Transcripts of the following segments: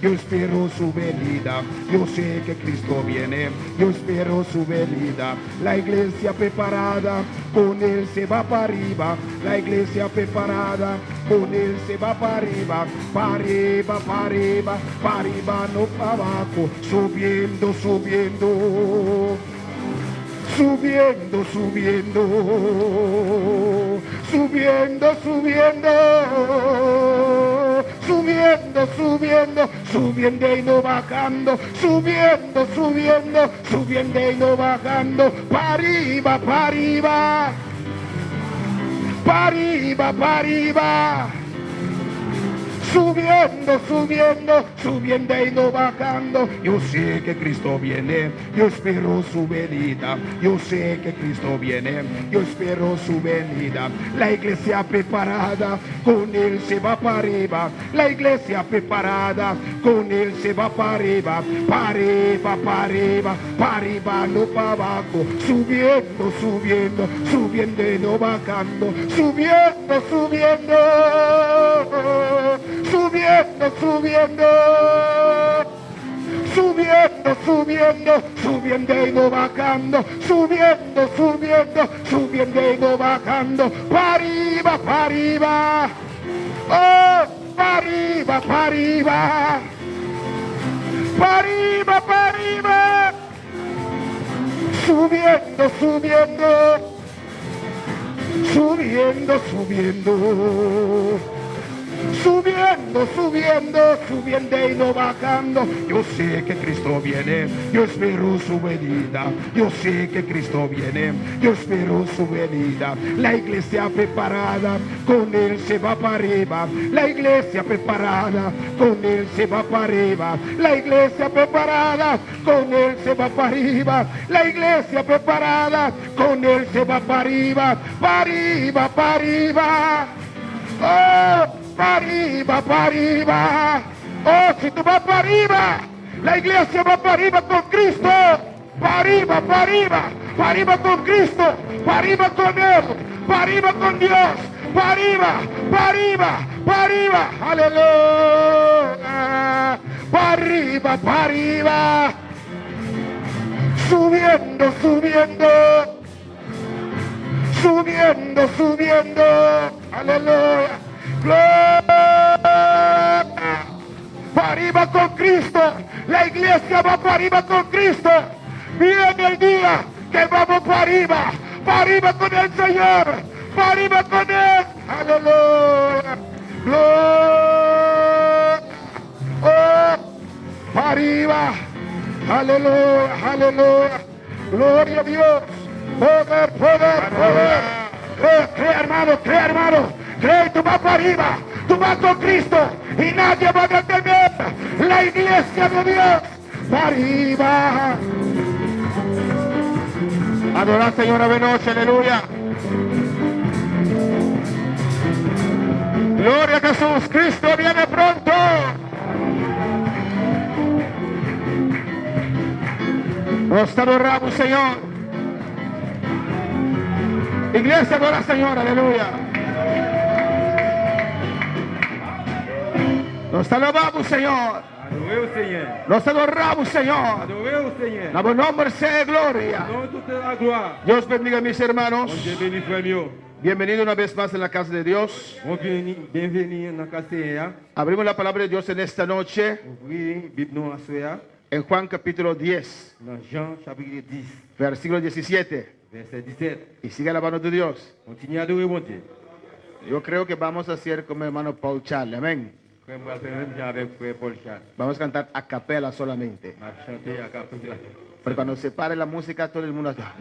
yo espero su venida. Yo sé que Cristo viene, yo espero su venida. La iglesia preparada, con él se va para arriba. La iglesia preparada, con él se va para arriba. Para arriba, para arriba, para arriba, no para abajo. Subiendo, subiendo. Subiendo, subiendo, subiendo, subiendo, subiendo, subiendo, subiendo y no bajando, subiendo, subiendo, subiendo y no bajando, para arriba, para arriba, para arriba, para arriba. Subiendo, subiendo, subiendo y no bajando. Yo sé que Cristo viene, yo espero su venida. Yo sé que Cristo viene, yo espero su venida. La iglesia preparada, con él se va para arriba. La iglesia preparada, con él se va para arriba. Para arriba, para arriba, para arriba, no para abajo. Subiendo, subiendo, subiendo y no bajando. Subiendo, subiendo. Subiendo, subiendo, subiendo, subiendo, subiendo y no bajando, subiendo, subiendo, subiendo y no bajando, para arriba, para arriba, oh, para arriba, para arriba, para arriba, para arriba, subiendo, subiendo, subiendo, subiendo. Subiendo, subiendo, subiendo y no bajando. Yo sé que Cristo viene, yo espero su venida. Yo sé que Cristo viene, yo espero su venida. La iglesia preparada, con él se va para arriba. La iglesia preparada, con él se va para arriba. La iglesia preparada, con él se va para arriba. La iglesia preparada, con él se va para arriba. Para arriba, para arriba. Oh, para arriba, para arriba. Oh, si tú vas para arriba, la iglesia va para arriba con Cristo. Para arriba, para arriba, para arriba con Cristo. Para arriba con él, para arriba con Dios. Para arriba, para arriba, para arriba. Aleluya. Para arriba, para arriba. Subiendo, subiendo. Subiendo, subiendo. Aleluya. Gloria. Para arriba con Cristo. La iglesia va para arriba con Cristo. Viene el día que vamos para arriba con el Señor. Para arriba con él. Aleluya. Gloria. Oh, para arriba. Aleluya, aleluya. Gloria a Dios. Poder, poder, poder. Cree, hermano, cree, hermano. Cree, tú vas para arriba. Tú vas con Cristo y nadie va a detener la iglesia de Dios. Para arriba. Adorar, Señor, ave noche, aleluya. Gloria a Jesús. Cristo viene pronto. Nos adoramos, Señor. Iglesia, adora al Señor, aleluya. Nos alabamos, Señor. Adorez au Seigneur. Nos adoramos, Señor. Adorez au Seigneur. A buen nombre sea gloria. Dans toute la gloire. Dios bendiga a mis hermanos. Bon Dieu béni frère mio. Bienvenido una vez más en la casa de Dios. Bienvenue dans la casa. Abrimos la palabra de Dios en esta noche Ouvrir Bible nous assoya en Juan capítulo 10, dans Jean chapitre 10, versículo 17. verset 17. Y sigue alabando a Dios. Continue à adorer mon Dieu. Yo creo que vamos a hacer como hermano Paul Charles. Amén. Frère moi faire même bien avec frère Paul Charles. Vamos a cantar a capela solamente. M'a chanté à capella. Pero cuando se pare la música, todo el mundo está.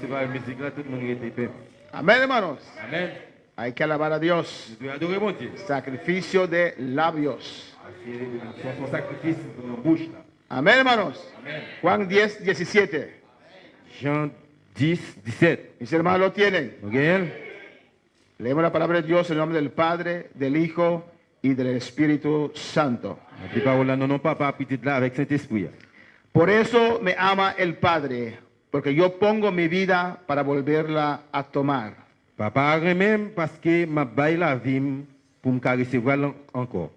C'est pas la musique là tout le monde était prêt. Amén, hermanos. Amen. Hay que alabar a Dios. Nous devons adorer mon Dieu. Sacrificio de labios. C'est son sacrifice pour nos bouches là. Amén, hermanos. Juan 10, 17. Jean 10, 17. Mis hermanos lo tienen. Ok? Leemos la palabra de Dios en el nombre del Padre, del Hijo y del Espíritu Santo. Les paroles là, non, papa, petite là, avec Saint-Esprit. Por eso me ama el Padre, porque yo pongo mi vida para volverla a tomar. Papa, même parce que ma baille la vie pour me recevoir encore.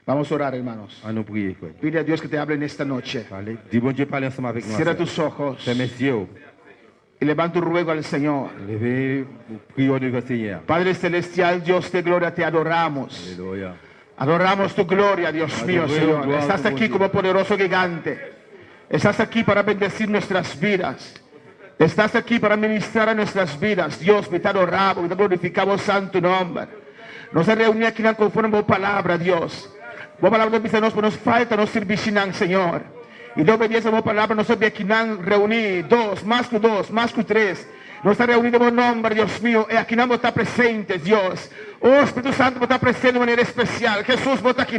Vamos a orar, hermanos. À nous prier, frère. Pide a Dios que te hable en esta noche. Allez, dis bon Dieu, parlez ensemble avec nous. Cierra tus ojos Fermez mes yeux. y levanta un ruego al Señor. Levez, prions devant le Seigneur. Padre celestial, Dios de gloria, te adoramos. Alléluia. Adoramos tu gloria, Dios mío, Señor. Estás aquí como poderoso gigante. Estás aquí para bendecir nuestras vidas. Estás aquí para ministrar a nuestras vidas. Dios, te adoramos, te glorificamos santo nombre. Nos reunimos aquí conforme a tu palabra, Dios. Vos palabra nos falta, nos servicinan, Señor. Y no obedece a vos palabra, nos aquí reunir dos, más que tres. Nos está reunido en nombre, Dios mío, y aquí no está presente, Dios. Oh, Espíritu Santo, vos está presente de manera especial. Jesús, vos está aquí.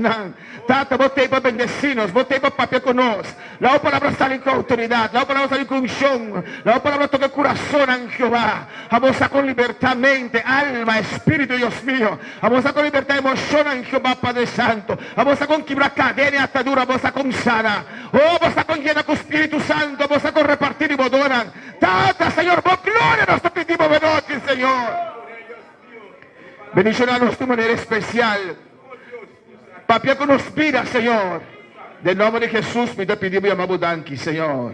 Tata, vos te para bendecirnos, vos te para papiar con nos. La palabra sale con autoridad, la palabra sale con unción, la palabra toca el corazón en Jehová. Vamos a con libertad, mente, alma, espíritu, Dios mío. Vamos a con libertad, emoción en Jehová, Padre Santo. Vamos a con quebrar cadena y atadura, vamos a con sana. Oh, vamos a con llena con Espíritu Santo, vamos a con repartir y bodonan. Tata, Señor, vos gloria nos pedimos noche, Señor. Bendicionanos de manera especial. Papia con nos vida, Señor. De nombre de Jesús, me te pedimos y amamos danki, Señor.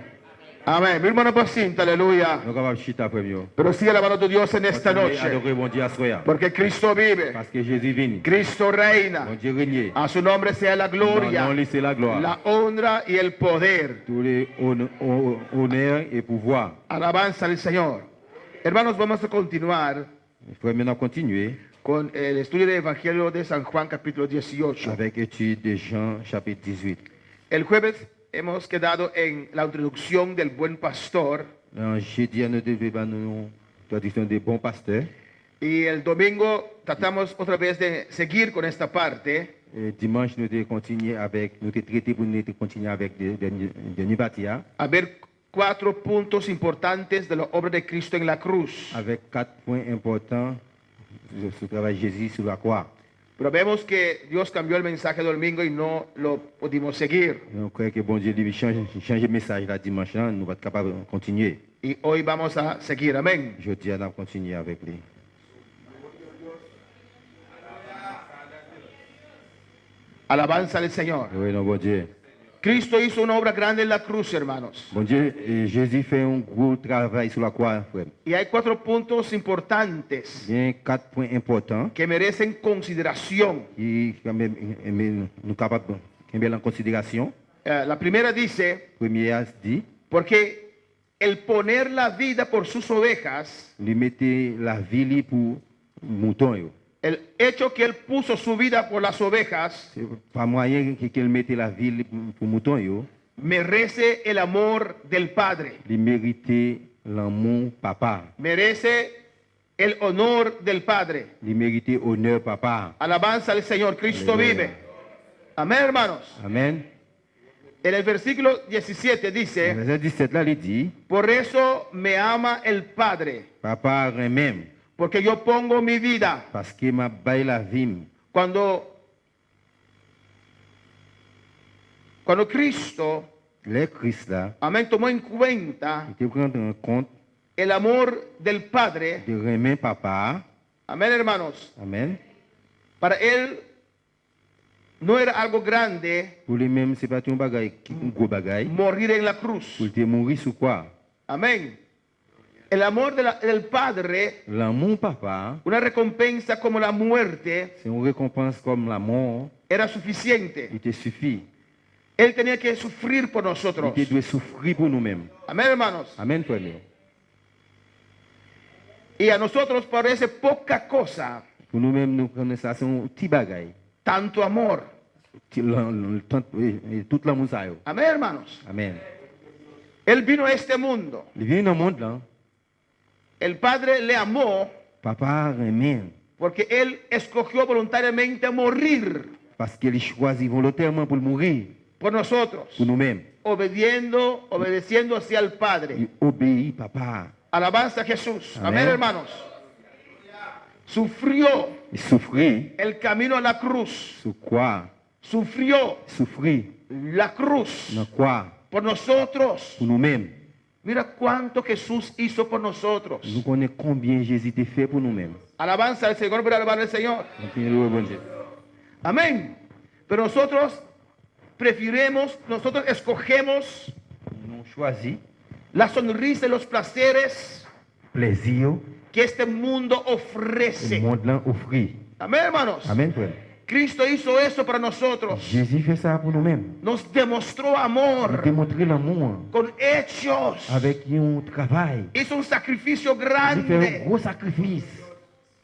Amén. Mi hermano paciente, aleluya. Nous sommes chita premier. Pero sigue alabando a tu Dios en esta noche. Adorez mon Dieu à soir. Porque Cristo vive. Parce que Jésus vient. Cristo reina. Mon Dieu règne. A su nombre sea la gloria, Non, c'est la gloire. la honra y el poder. Tous les honneurs et pouvoirs. Alabanza al Señor. Hermanos, vamos a continuar Il faut maintenant continuer con el estudio del Evangelio de San Juan, capítulo 18. avec l'étude de Jean, chapitre 18. El jueves hemos quedado en la introducción del buen pastor Jeudi, nous devons traduction des bons pasteurs. y el domingo tratamos otra vez de seguir con esta parte. Et dimanche, nous devons continuer avec, nous devons traiter pour nous continuer avec des Nibatia, A ver 4 puntos importantes de la obra de Cristo en la cruz. avec 4 points importants sur le travail de Jésus sur la croix. Pero vemos que Dios cambió el mensaje del domingo y no lo pudimos seguir. Et on croit que bon Dieu lui change le message là dimanche, là, nous allons être capables de continuer. Y hoy vamos a seguir. Amén. Jeudi, on va continuer avec lui. Alabanza al Señor. Oui, non, bon Dieu. Cristo hizo una obra grande en la cruz, hermanos. Bon Dieu, Jésus fait un gros travail sur la croix, frère. Y hay 4 puntos importantes Il y a 4 points importants que merecen consideración. qui, quand même, nous sommes capables de prendre en considération. La primera dice, Première dit, porque el poner la vida por sus ovejas, lui mettez la vie pour mouton. Yo. el hecho que él puso su vida por las ovejas, C'est pas moyen qu'il mette la vie pour mouton. Yo. merece el amor del Padre, Il mérite l'amour papa. merece el honor del Padre. Il mérite honneur papa. Alabanza al Señor, Cristo Aleluya. vive. Amén, hermanos. Amen. En el versículo 17 dice, Verset 17 là, il dit, por eso me ama el Padre, papa même, porque yo pongo mi vida. parce qu'il m'a baillé la vie. Cuando Cristo, Le Christ là, amén, tomó en cuenta il te prend en compte el amor del Padre, de remer papa. amén, hermanos, Amen. para él no era algo grande Pour lui-même, c'est pas un bagay, un gros bagay. morir en la cruz, Pour te mourir sur quoi? amén. El amor del Padre, L'amour papa, una recompensa como la muerte, c'est une récompense comme la mort. era suficiente. Il te suffit. Él tenía que sufrir por Il nosotros, te doit souffrir pour nous-mêmes. amén, hermanos. Amen, frère. Y a nosotros parece poca cosa, Pour nous-mêmes, nous connaissons ça, c'est un petit bagay. tanto amor, Tout l'amour ça. Yo. amén, hermanos. Amen. Él vino a este mundo. Il vient dans le monde là. El Padre le amó Papa remet. porque Él escogió voluntariamente morir Parce qu'il choisit volontairement pour mourir. por nosotros, Pour nous-mêmes. obedeciendo hacia el Padre. Il obéit papa. Alabanza a Jesús. Amén. Amén, hermanos. Sufrió Il souffrit. el camino a la cruz. Sur quoi? Sufrió Souffrir. la cruz Dans quoi? por nosotros. Pour nous-mêmes. Mira cuánto Jesús hizo por nosotros. Nous connaissons combien Jésus a fait pour nous-mêmes. Alabanza al Señor, pero alabar al Señor. Continuez, bon Dieu. Amén. Pero nosotros nosotros escogemos Nous choisissons la sonrisa y los placeres plaisir que este mundo le ofrece. monde là offrit. Amén, hermanos. Amen, frère. Cristo hizo eso para nosotros. Jésus fait ça pour nous-mêmes. Nos demostró Il amor démontre l'amour con hechos. avec un travail. Hizo un sacrificio Il fait un grande. gros sacrifice.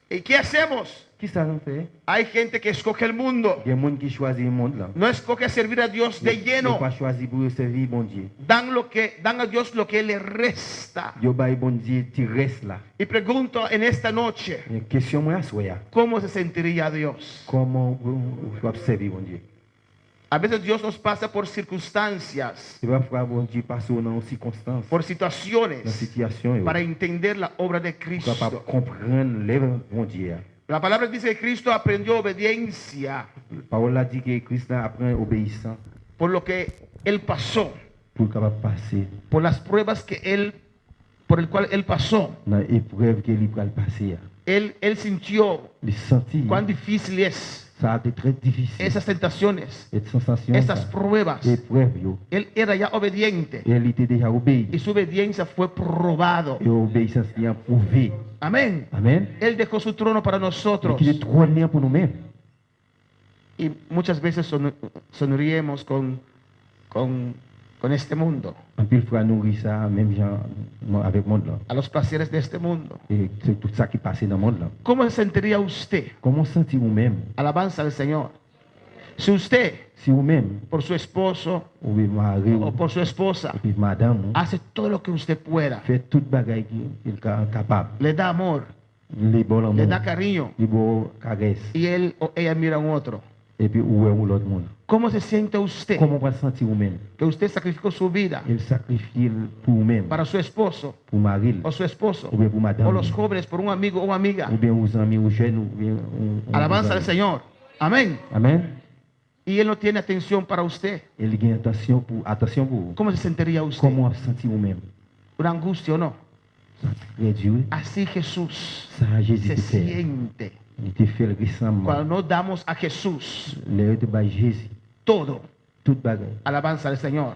¿Y qué hacemos? Qui ça nous fait? Hay gente que escoge el mundo. Il y a des gens qui choisissent le monde là. No escoge servir a Dios de Ils lleno. pas choisi pour servir bon Dieu. Dan a Dios lo que le resta. Yo bay bon Dieu, tu restes là. Y pregunto en esta noche, Une question moi à soya. ¿cómo se sentiría Dios? Comment vous observez bon Dieu? A veces Dios nos pasa por circunstancias, C'est parfois bon Dieu passe dans une circonstance, por dans une situaciones, situation para entender la obra de capable de Cristo. comprendre l'œuvre bon Dieu. La palabra dice que Cristo aprendió obediencia La parole a dit que Christ apprend obéissant por lo que Él pasó, pour capable passer por las pruebas por el cual Él pasó. dans l'épreuve qu'il va passer. Él sintió Il sentit cuán difícil es ça a été très difficile. esas tentaciones, Cette sensation, esas ça, pruebas. épreuve, yo. Él era ya obediente Et elle était déjà obéie. y su obediencia fue probado. Et l'obéissance est approuvée. Amén. Amen. Él dejó su trono para Et nosotros. qu'il est trôné pour nous-mêmes. Y muchas veces sonríemos con este mundo, En plus, il faut nourrir ça, même gens avec le monde là. a los placeres de este mundo. Et c'est tout ça qui passe dans le monde là. ¿Cómo se sentiría usted? Comment sentir vous-même? Alabanza al Señor. Si usted, Si vous-même, por su esposo ou bien mari, o por su esposa, ou bien madame, hace todo lo que usted pueda, fait toute bagaille qu'il est capable. le da amor, Les bons amours, le da cariño, les bons caresses, y él o ella mira a un otro, et puis où est l'autre monde? ¿cómo se siente usted? Comment va sentir vous-même? Que usted sacrificó su vida Il sacrifie pour vous-même, para su esposo pour mari, o su esposo, ou bien pour madame, o los jóvenes por un amigo o amiga. ou bien aux amis, aux jeunes, ou bien Alabanza al Señor. Amén. Amen. Y Él no tiene atención para usted. Il gagne attention pour vous. ¿Cómo se sentiría usted? Comment sentir vous-même? Una angustia o no. Très dur. Así Jesús Ça, Jésus se te fait. siente Il te fait le récemment. cuando no damos a Jesús L'heure de bas Jésus. todo. Toute bagaille. Alabanza al Señor.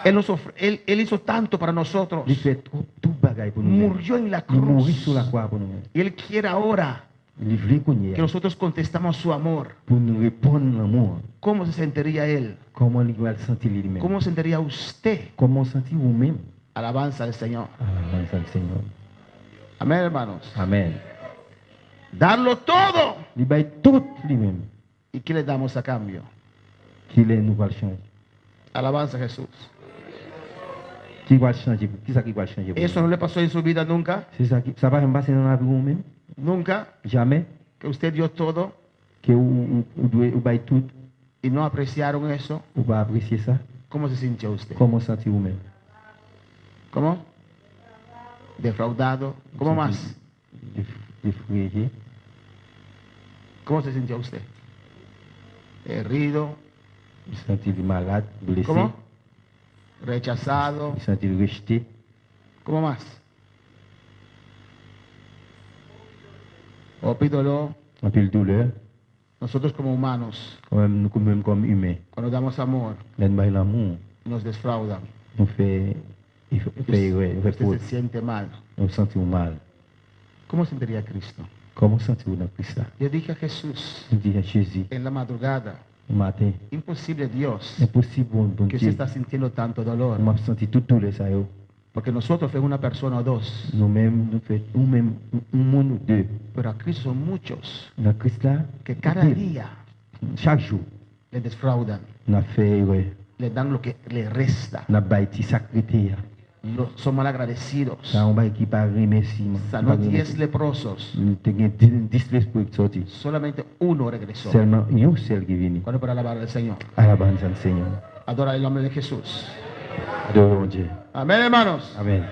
Él hizo tanto para nosotros. Il fait tout bagaille pour nous. Murió en la Il mourit cruz. sur la croix pour nous. Y Él quiere ahora Il veut qu'on y que ait. nosotros contestamos su amor. Pour nous répondre l'amour. ¿Cómo se sentiría Él? Comment il va le sentir lui-même? ¿Cómo sentiría usted? Comment sentir vous-même? Alabanza al Señor. Alabanza al Seigneur. Amén, hermanos. Amen. Darlo todo. Il va tout lui-même. ¿Y qué le damos a cambio? Qu'il est nous va le changer. Alabanza a Jesús. Qui va le changer? Qui ça qui va le changer? ¿Eso no le pasó en su vida nunca? C'est ça qui ça va me passer dans la vie vous-même? Nunca. Jamais. Que usted dio todo Que vous devez vous tout, y no apreciaron eso. vous va apprécier ça. ¿Cómo se sintió usted? Comment sentir vous-même? ¿Cómo? Defraudado. ¿Cómo más? Défrayé. ¿Cómo se sintió usted? Herido. Sentir malade, blessé. ¿Cómo? Rechazado. Sentir rejeté. ¿Cómo más? Oh, pídolo. Un peu de douleur. Nosotros como humanos, Même comme humain. cuando damos amor, L'amour nos defraudan. nous fait Usted se siente mal. nous sentir mal. ¿Cómo sentiría Cristo? Comment sentir-vous dans Christ là? Yo dije a Jesús Je dis à Jésus, en la madrugada, le matin, imposible Dios impossible, bon que usted Dieu, está sintiendo tanto dolor, on m'a senti toute douleur ça yo. porque nosotros fuimos una persona o dos, Nous-mêmes, nous faisons nous-mêmes, un monde ou deux. pero a Cristo son muchos Dans Christ là, que cada día chaque jour, le defraudan, on a fait erreur. le dan lo que le resta, On a bâti sacrifié. son mal agradecidos. Ça, on va qui pas remerciement. Sanó 10 leprosos, Nous avons 10 esprits qui sortent. solamente uno regresó. Seulement, il y a un seul qui est venu. ¿Cuándo para alabar al Señor? À la bande du Seigneur. Adora el nombre de Jesús. Adorons Dieu. Amén, hermanos. Amen.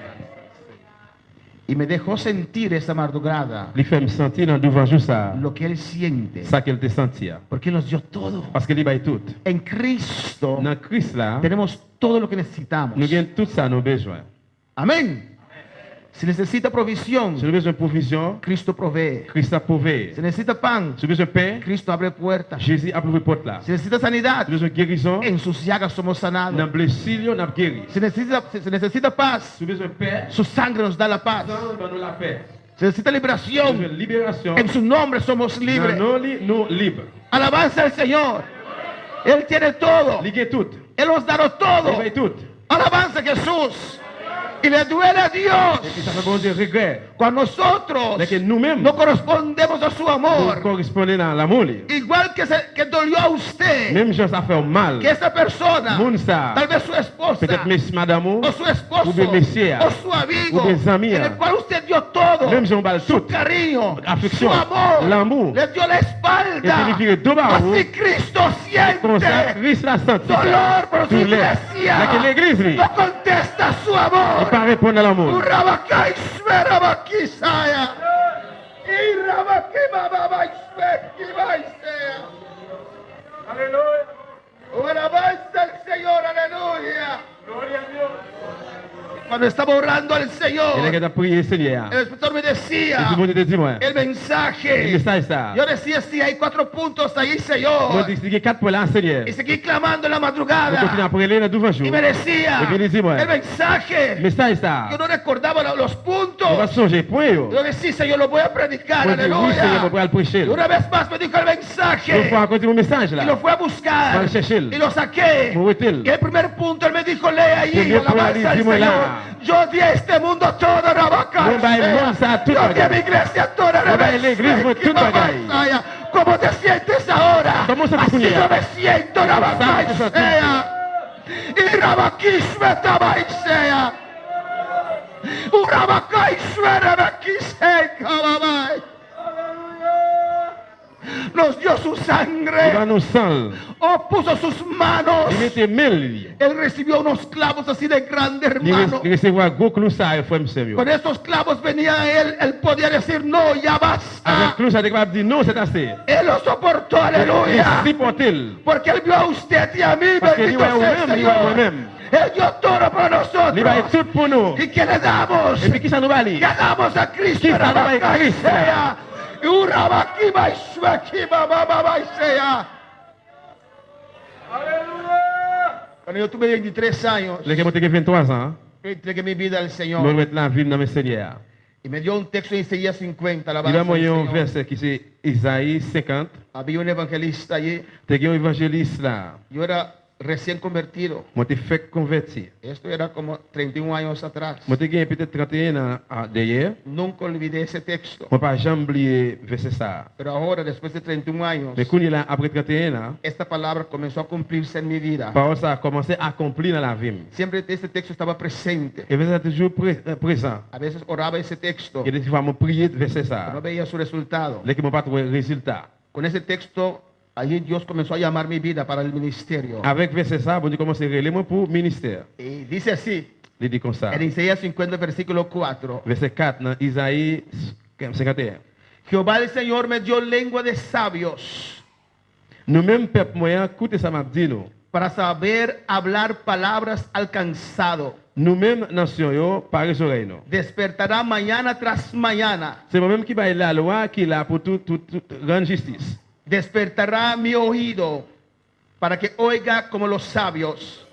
Y me dejó sentir esa madrugada Il fait me sentir dans devant jour ça, lo que Él siente, ça qu'elle te sentir. porque Él nos dio todo. Parce que il bail tout. En Cristo Dans Christ là, tenemos todo lo que necesitamos. nous gagnons tout ça nos besoins. Amén. Si necesita provisión, Si vous avez besoin de provision, Cristo provee. Christ a prouvé. Si necesita pan, Si vous avez besoin de pain, Cristo abre puertas. Jésus a prouvé porte là. Si necesita sanidad, Si vous avez besoin de guérison, en sus llagas somos dans sanados. le blessure, on a guéri. Si necesita paz, Si vous avez besoin de paix, su sangre nos da la paz. dans nous la paix. Si necesita Si vous avez liberación, besoin de libération, en su nombre somos dans libres. nous libres. Alabanza al Señor. Él tiene todo. Liguez tout. Él nos dará Il todo. veille tout. Alabanza a Jesús. Y le duele a Dios Et puis ça fait bon Dieu regret. cuando nosotros Mais que nous-mêmes, no correspondemos a su nous amor. correspondons à l'amour. Igual que dolió a usted, Même si ça fait mal. que esta persona, Moun ça, tal vez su esposa, peut-être Miss Madame, o su esposo, ou bien Messia, o su amigo, ou bien Zamia, en el cual usted dio todo, même si on balle su tout, cariño, affection, su amor, l'amour, le dio la et espalda. puis il dos à vous, Así Cristo comme ça, siente Christ la senti. dolor por su Douleur. iglesia. Là que l'église, lui, No contesta su il amor. pas répondre à l'amour. Urabakay Shverabakisaya. Irabakibababaispekibaisea. Aleluya. Alabanza al Señor, aleluya. Cuando estaba orando al Et là, Señor, qu'il a prié, Seigneur. el pastor me Et tout decía le monde te dit, moi, el le mensaje. message ça. Yo decía, sí, hay 4 puntos ahí, Moi, Señor. t'expliquer 4 points là, Seigneur. Y seguí clamando en la On continue madrugada. à prier dans 12 jours. Y me decía, Et puis, il dit, moi, el mensaje. le message ça. Yo no recordaba los puntos. On va songer, point. Yo Yo decía, Señor, lo voy a predicar, dis, oui, Seigneur, on aleluya. va le prêcher. Y una vez más me dijo el Une mensaje. fois, continue mon message Y là. lo fue a Va buscar. le chercher. Y lo saqué. Où est-il? Y el primer punto él me dijo, lee allí, Primer point, alabanza al dis-moi Señor. là. Yo di a este mundo todo, Rabacá. Bon, bah, le monde, ça a tout Yo di a bagaille. mi iglesia toda, Bon, bah, l'église, moi, tout bagaille. ¿Cómo te sientes ahora? ¿Cómo se te Así ponía? yo me siento, Rabacá. Eso es todo. Y Rabaquisme Tabaisea. Urabacaisme Rabaquise, Cababay. Nos dio su Il va sangre. nous sang. Oh, puso sus manos. Il mettait mille. Él recibió unos clavos así de grandes, hermano. Il recevait un gros clou ça, il faut me servir. Con estos clavos venía él podía decir, no, ya Avec basta. clou ça, il capable de dire non, c'est assez. Él lo soportó, Il aleluya. supporte-le. Porque él vio a usted y a mí, Parce que bendito lui, sea el lui-même, lui, Señor. lui-même. Él dio todo para Il va nosotros. être tout pour nous. ¿Y qué le damos? Et puis qui ça nous va aller? ¿Qué damos a Cristo? ¿Qué está dando a Cristo? Rabacaisea. Urabaquiba, Ishwaquiba, Bababaisea. Cuando yo tuve 23 años, Les qui ont 23 ans, entregué mi vida al nous Señor. remettre la vie dans mes Seigneur. Y me dio un texto en Isaías 50, la Il a moyen un Señor. verset qui c'est Isaïe 50. Había un evangelista allí. Tu as un évangéliste là. Yo era recién convertido. Moi, tu fait converti. Esto era como 31 años atrás. Moi, tu as peut-être 31 ans derrière. Nunca olvidé ese texto. Moi, pas jamais oublié verset ça. Pero ahora, después de 31 años, Mais quand il a après 31 ans, esta palabra comenzó a cumplirse en mi vida. parole ça a commencé à accomplir dans la vie. Siempre este texto estaba presente. Et verset est toujours présent. A veces oraba ese texto, Et des fois, moi, prier verset pero ça. no veía su resultado. Les qui m'ont pas trouvé résultat. Con ese texto, allí Dios comenzó a llamar mi vida para el ministerio. Avec verset ça, bon Dieu commence à relayer moi pour ministère. Y dice así, Il dit comme ça. en Isaías 50, versículo 4. Verset 4 dans Isaïe 51. Jehová el Señor me dio lengua de sabios Nous-mêmes, peuple moyen, écoutez ça m'a dit nous. para saber hablar palabras al cansado. Nous-mêmes, nation, yo, par les oreilles, non. Despertará mañana tras mañana. C'est moi-même qui va la loi, qui est là pour tout rendre justice. Despertará mi oído para que oiga como los sabios.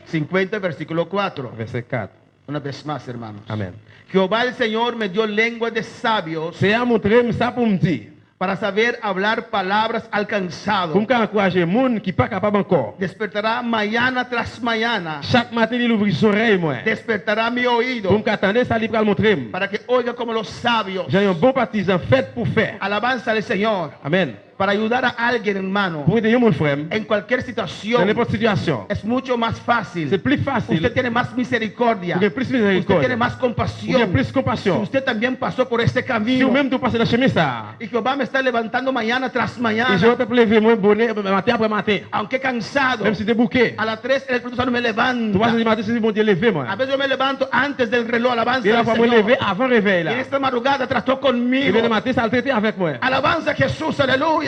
50, versículo 4. Verset 4. Una vez más, hermanos. Amen. Jehová el Señor me dio lengua de sabios C'est à montrer ça pour me dire. para saber hablar palabras al Pour cansado. me encourager les gens qui ne sont pas capables encore. Despertará mañana tras mañana. Chaque matin, il ouvre son oreille, moi. Despertará mi oído Pour me attendre, ça, il va le montrer. para que oiga como los sabios. J'ai un bon partisan fait pour faire. Alabanza al Señor. Amen. Para ayudar a alguien, hermano, Pour aider mon frère, en cualquier dans situación, n'importe situation. es mucho más fácil. C'est plus facile. Usted tiene más misericordia. Vous avez plus Usted miséricorde. tiene más Vous avez compasión. plus Si compassion. usted también pasó por este Si camino. vous-même, tu passes dans le chemin, ça. Y Jehová me está levantando mañana tras Et mañana. je vais te lever, moi, bonnet, matin après matin. Aunque cansado. Même si tu es bouquet. A las 3 el Espíritu Santo me 3 levanta. du matin, c'est mon Dieu levé, moi. A veces yo me levanto antes del reloj. Alabanza Et la al fois, moi, Señor. levé avant réveil, Y là. en esta madrugada trató Et conmigo. bien, le matin, ça a traité avec moi. Alabanza a Jesús, aleluya.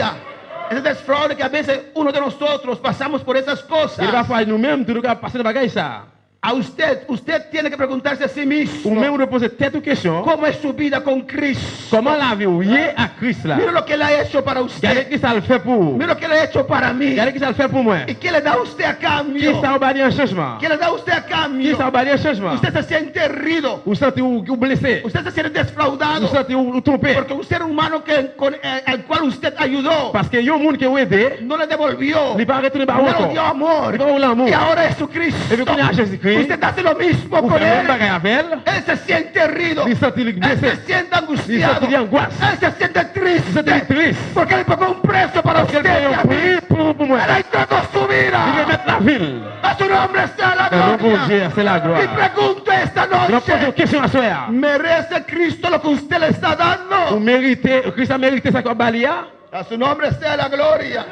Es extraordinario que a veces uno de nosotros pasamos por esas Et cosas. la fois, nous-mêmes, tu dois passer dans le bagage, ça. A usted tiene que preguntarse a sí mismo, Ou même vous poser tête ou question. ¿cómo es su vida con Cristo? Comment la vie ou yé à Christ là? Mira lo que Él ha hecho para Regardez usted. qui ça le fait pour. Mira lo que Él ha hecho para mí. Regardez qui ça le fait pour moi. ¿Y qué le da a usted a Qui cambio? ça va dire un changement? ¿Qué le da a usted a Qui cambio? ça va dire un changement? Usted se siente herido. Ou sentez ou blessé? Usted se siente Ou defraudado. sentez ou trompé? Porque un ser humano al cual usted ayudó Parce que yon moun qui ou aidé, no le devolvió. il pas retourner par No le encore. dio amor. Il va ou l'amour. Y ahora Jesucristo. Et puis qu'on a Jésus-Christ, Usted hace lo mismo ou con fait même él. bagay avec elle, Él se siente herido. il sentit Él blessé. se siente Il angustiado. sentit angoisse. Él se siente Il sentit triste. triste. Porque él pagó un precio para Parce qu'elle usted y paye a un mí. prix pour moi. Él entregó su Il veut vida. mettre la ville. A su nombre sea la Le nom de gloria. Dieu, c'est la Y gloire. pregunto esta Je vais poser une noche. question à soi. ¿Merece Cristo lo que usted le está Vous dando? méritez, Christ a mérité ça comme balia? A su nombre sea la gloria.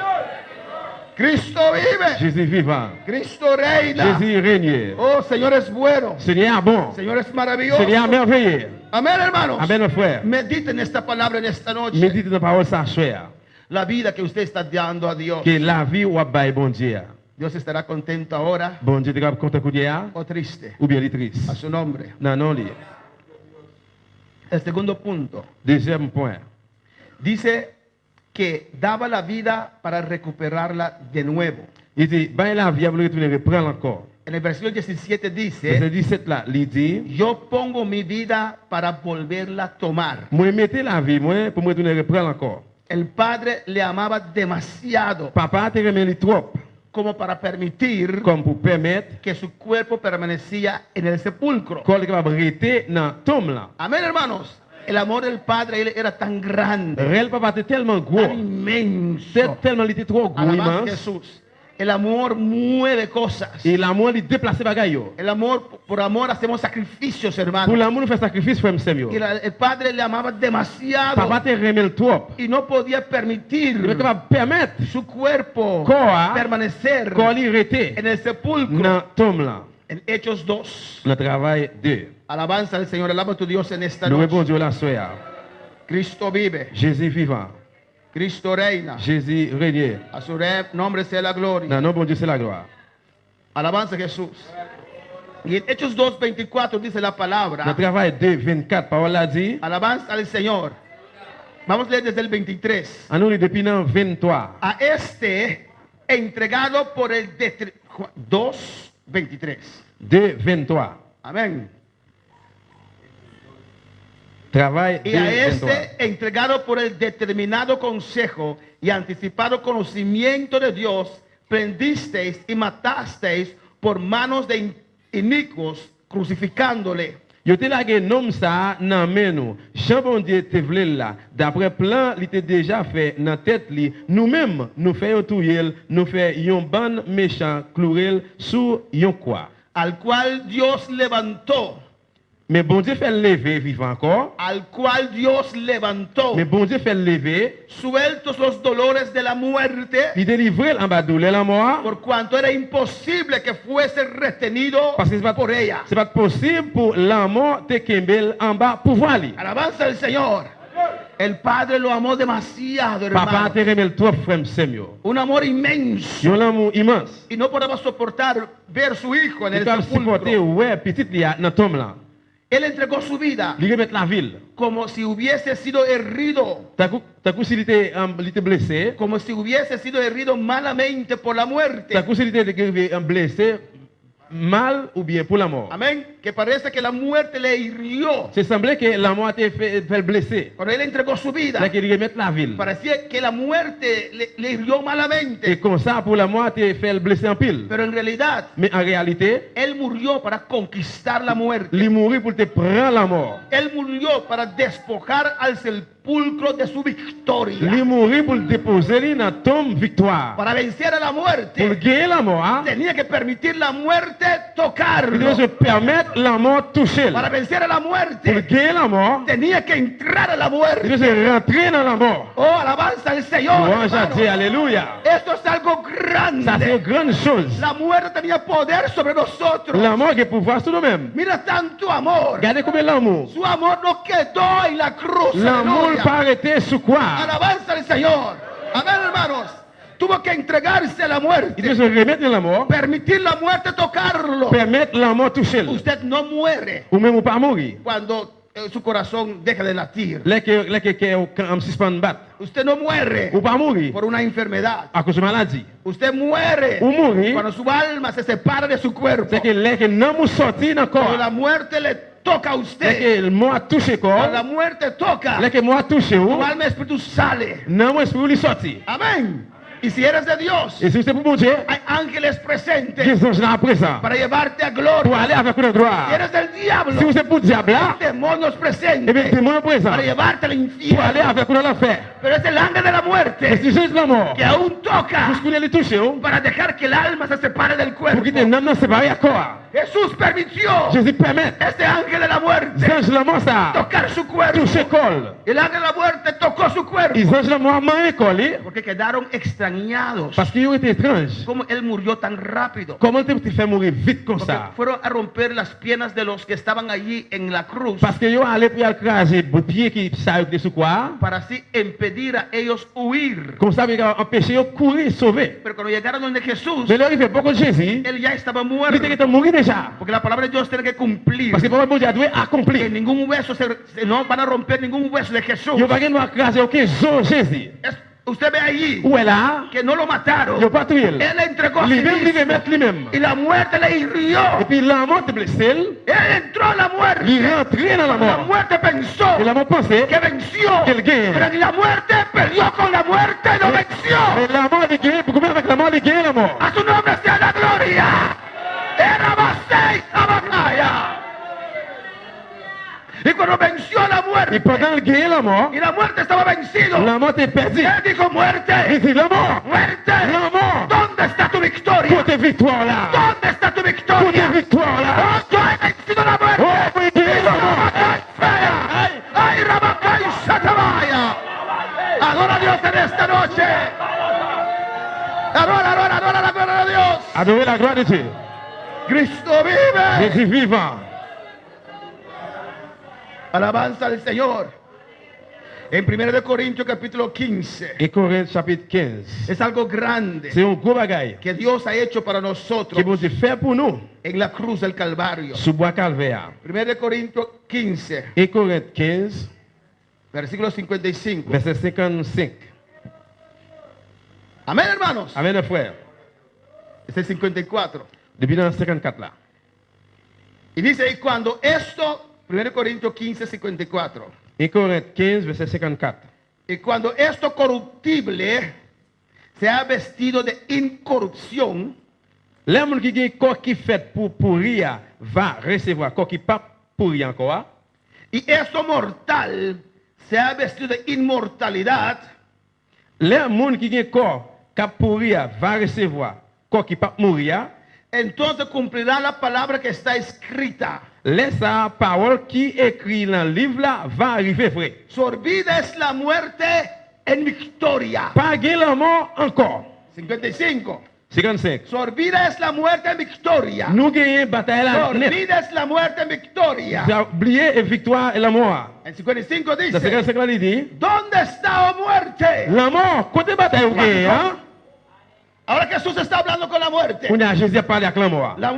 Cristo vive. Jésus vivant. Cristo reina. Jésus règne. Oh, Señor es bueno. Seigneur bon. Señor es maravilloso. Seigneur merveilleux. Amén, hermanos. Amen, nos frères. Mediten esta palabra en esta noche. Médite dans la parole ça, cher. La vida que usted está dando a Dios. Que la vie ou bail bon Dieu. Dios estará contento ahora Bon Dieu te capable content pour Dieu o triste. ou bien il est triste. A su nombre. Non, non, li. El segundo punto. Deuxième point. Dice que daba la vida para recuperarla de nuevo. Il dit, ben la vie, vous retourner reprendre encore. En el versículo 17 Verset dice, 17 là, il dit, yo pongo mi vida para volverla a tomar. moi mettez la vie, moi, pour me retourner reprendre encore. El padre le amaba demasiado Papa te remet trop, como para permitir comme pour permettre que su cuerpo permanecía en el sepulcro. qu'on est capable de rester dans le tombe là. Amén, hermanos. El amor del padre él era tan grande, Réel papa était tellement tan gros, inmenso. tellement il était trop gros, Alabado immense, Jesús. El amor mueve cosas. et l'amour il déplace bagaille yo. El amor, por amor hacemos sacrificios, Pour hermanos. l'amour nous fait sacrifice frère Samuel. Y el padre le amaba demasiado Papa te remet trop. y no podía permitir Il est capable de permettre su cuerpo Corps, permanecer qu'on y rester en el sepulcro. dans le tombe là. En Hechos 2. Le travail 2. Alabanza al Señor, alaba a tu Dios en esta Nous noche. répondons Dieu la soeur. Cristo vive, Jésus vivant. Cristo reina. Jésus règne. A su nombre sea la gloria. Dans le nom bon Dieu c'est la gloire. Alabanza a Jesús. Y en Hechos 2:24 dice la Le palabra. travail 2, 24, parole a dit. Alabanza al Señor. Vamos a leer desde el 23. En nous, depuis le 23. A este entregado por el 2:23. 2, 23. Amén. Travail 2, Y a 23. este entregado por el determinado consejo y anticipado conocimiento de Dios, prendisteis y matasteis por manos de inicuos, crucificándole. Yo te lage nom ça nan men nou. Jean bon Dieu te vle là. D'après plan, li te déjà fait dans tête li. Nous-mêmes, nous faisons touyel, nous faisons yon ban méchant clourel sous yon quoi. Al cual Dios levantó, Mais bon Dieu fait lever vivant encore. al cual Dios levantó, Mais bon Dieu fait lever. sueltos los dolores de la muerte, Il délivre en bas douleur la mort. por cuanto era imposible que fuese retenido Parce que por ella. c'est pas possible pour la mort te kembel en bas pouvoir li. Alabanza al Señor. El Padre lo amó demasiado, Papa hermano. te remel trop frère Samuel. Un amor inmenso. Yon l'amour immense. Y no podemos soportar ver su hijo en Il el peut supporter sepulcro. ouais petit li a dans tombe là. Él entregó su vida Il remet la ville. como si hubiese sido herido, T'as coup s'il était blessé. como si hubiese sido herido malamente por la muerte. T'as coup s'il était blessé mal ou bien pour la mort. Amén. Que parece que la muerte le hirió. C'est semblé que la mort te fait blesser. Cuando él entregó su vida, Là qu'il remet la ville. parecía que la muerte le hirió Et malamente. comme ça pour la mort te fait blesser en pile. Pero en realidad, Mais en réalité, él murió para conquistar la muerte. il mourit pour te prendre la mort. Él murió para despojar al sepulcro de su victoria. Il mourit pour déposer lui dans tombe victoire. Para vencer a la Pour muerte, gagner la mort, tenía que permitir la muerte tocarlo. il doit se permettre la mort toucher. Para vencer a la Pour muerte, gagner la mort, tenía que entrar a la il muerte. doit se rentrer dans la mort. Oh, alabanza al Señor. Louange à hermano. Dieu, alléluia. Esto es algo Ça c'est une grande. grande chose. La muerte tenía poder sobre nosotros. La mort qui est pouvoir sur nous-mêmes. Mira tanto amor. Regardez combien l'amour. Su amor no quedó en la cruz. L'amour Aleluya. pas arrêté sur quoi? Alabanza al Señor. Amén, hermanos. tuvo que entregarse a la Il muerte, devait se remettre dans la mort, permitir la muerte tocarlo. permettre la mort toucher. Usted no muere Ou même ou pas mourir. cuando su corazón deja de latir. Là que en suspend bat. Usted no muere Ou pas mourir por una enfermedad. à cause de maladie. Usted muere Ou mourir, cuando su alma se separa de su cuerpo. c'est que là que non mou sorti dans le Cuando corps. la muerte le toca a Là usted. que le mort a touché Cuando corps. la muerte toca, Là que mort a touché ou. tu alma y espíritu sale. Non mon esprit lui sorti. Amén. Y si eres de Dios, Et si c'est pour mon Dieu, hay ángeles presentes des anges là après ça. para llevarte a Pour gloria. aller avec le droit. Si eres del diablo, Si vous êtes pour le diable là, demonios eh bien presentes démon présent. para llevarte al Pour aller infierno. avec le l'enfer. Pero es el ángel de la Et muerte si Jésus la mort, que aún toca vous pouvez les toucher ou. para dejar que el alma se separe del Pour cuerpo. quitter l'âme non séparé à corps. Jesús permitió Jésus permet. este ángel de la muerte Les anges la mort ça. tocar su cuerpo. Toucher col. El ángel de la muerte tocó su cuerpo Les anges la mort main collé. porque quedaron extrañados. Parce qu'ils ont été étranges. Cómo él murió tan rápido. Comment te fait mourir vite comme Porque ça? fueron a romper las piernas de los que estaban allí en la cruz Parce que yo allé pour écraser le pied qui s'arrête sur quoi? para así impedir a ellos huir. Comme ça, il a empêché de courir, sauver. Pero cuando llegaron donde Jesús, Mais là, il fait beaucoup de Jésus. él ya estaba Il muerto. était qu'il mourir déjà. Porque la palabra de Dios tiene que cumplir. Parce que pour le Dieu doit Que accomplir. ningún hueso no van a romper ningún hueso de Jesús. Il va pas écraser aucun os Jésus. Usted ve allí Où est là? que no lo mataron. Il n'a pas tué. Él le entregó a sí Lui-même, il va mismo. mettre lui-même. Y la muerte le hirió. Et puis la mort est blessée. Él entró a la muerte. Il rentre dans la La mort. muerte pensó Et la mort pensait que venció. que él gagne. Pero ni la muerte perdió con la muerte y no venció. Mais la mort est gagnée. Pourquoi avec la mort, il gagne la mort? A su nombre sea la gloria. Era Basei Sabacaya. Y cuando venció la Et muerte, pendant qu'il gagne la mort, y la muerte estaba vencido, la mort est perdue. él dijo: Il muerte, dit la mort. muerte, La mort. ¿dónde está tu victoria? Côté victoire là. ¿Dónde está tu Côté victoria? victoire là. ¡Oh, yo he vencido la muerte! Oh, oui, ¡Y la mort. Rabacay fea! ¡Ay, Rabacay Shatabaya! Adora a Dios en esta noche. Adora la gloria de Dios. Adorez la gloire de Dieu. Cristo vive. Jésus vivant. Alabanza al Señor. En 1 de Corintios capítulo 15. Et Corinthiens chapitre 15. Es algo grande C'est un gros bagaille que Dios ha hecho para nosotros que bon Dieu fait pour nous en la cruz del Calvario. sous bois calvaire. 1 de Corintios 15, Et Corinthiens 15, versículo 55. verset 55. Amén, hermanos. Amen, frère. Es el 54. Depuis dans 54 là. Y dice: y cuando esto, 1 Corintios 15, 54. Et Corinthiens 15, verset 54. Y cuando esto corruptible se ha vestido de incorrupción, L'homme qui a corps qui fait pour pourrir va recevoir corps qui pas pourrir encore. y esto mortal se ha vestido de inmortalidad, L'homme qui a corps qui pourrir va recevoir corps qui pas mourir. entonces cumplirá la palabra que está escrita. Laisse parole qui écrit dans le livre là va arriver vrai. Sorbida es la muerte en victoria. Pas gain la mort encore. 55. 55. Sorbida es la muerte en victoria. Nous gagnons bataille là net. Sorbida es la muerte en victoria. J'ai oublié et victoire et la mort. En 55 Dans dice: 55 là il dit ¿dónde está, oh muerte? la mort côté bataille ou gagne hein. Ahora Jesús está hablando con la muerte. On a Jésus a parlé avec la mort. La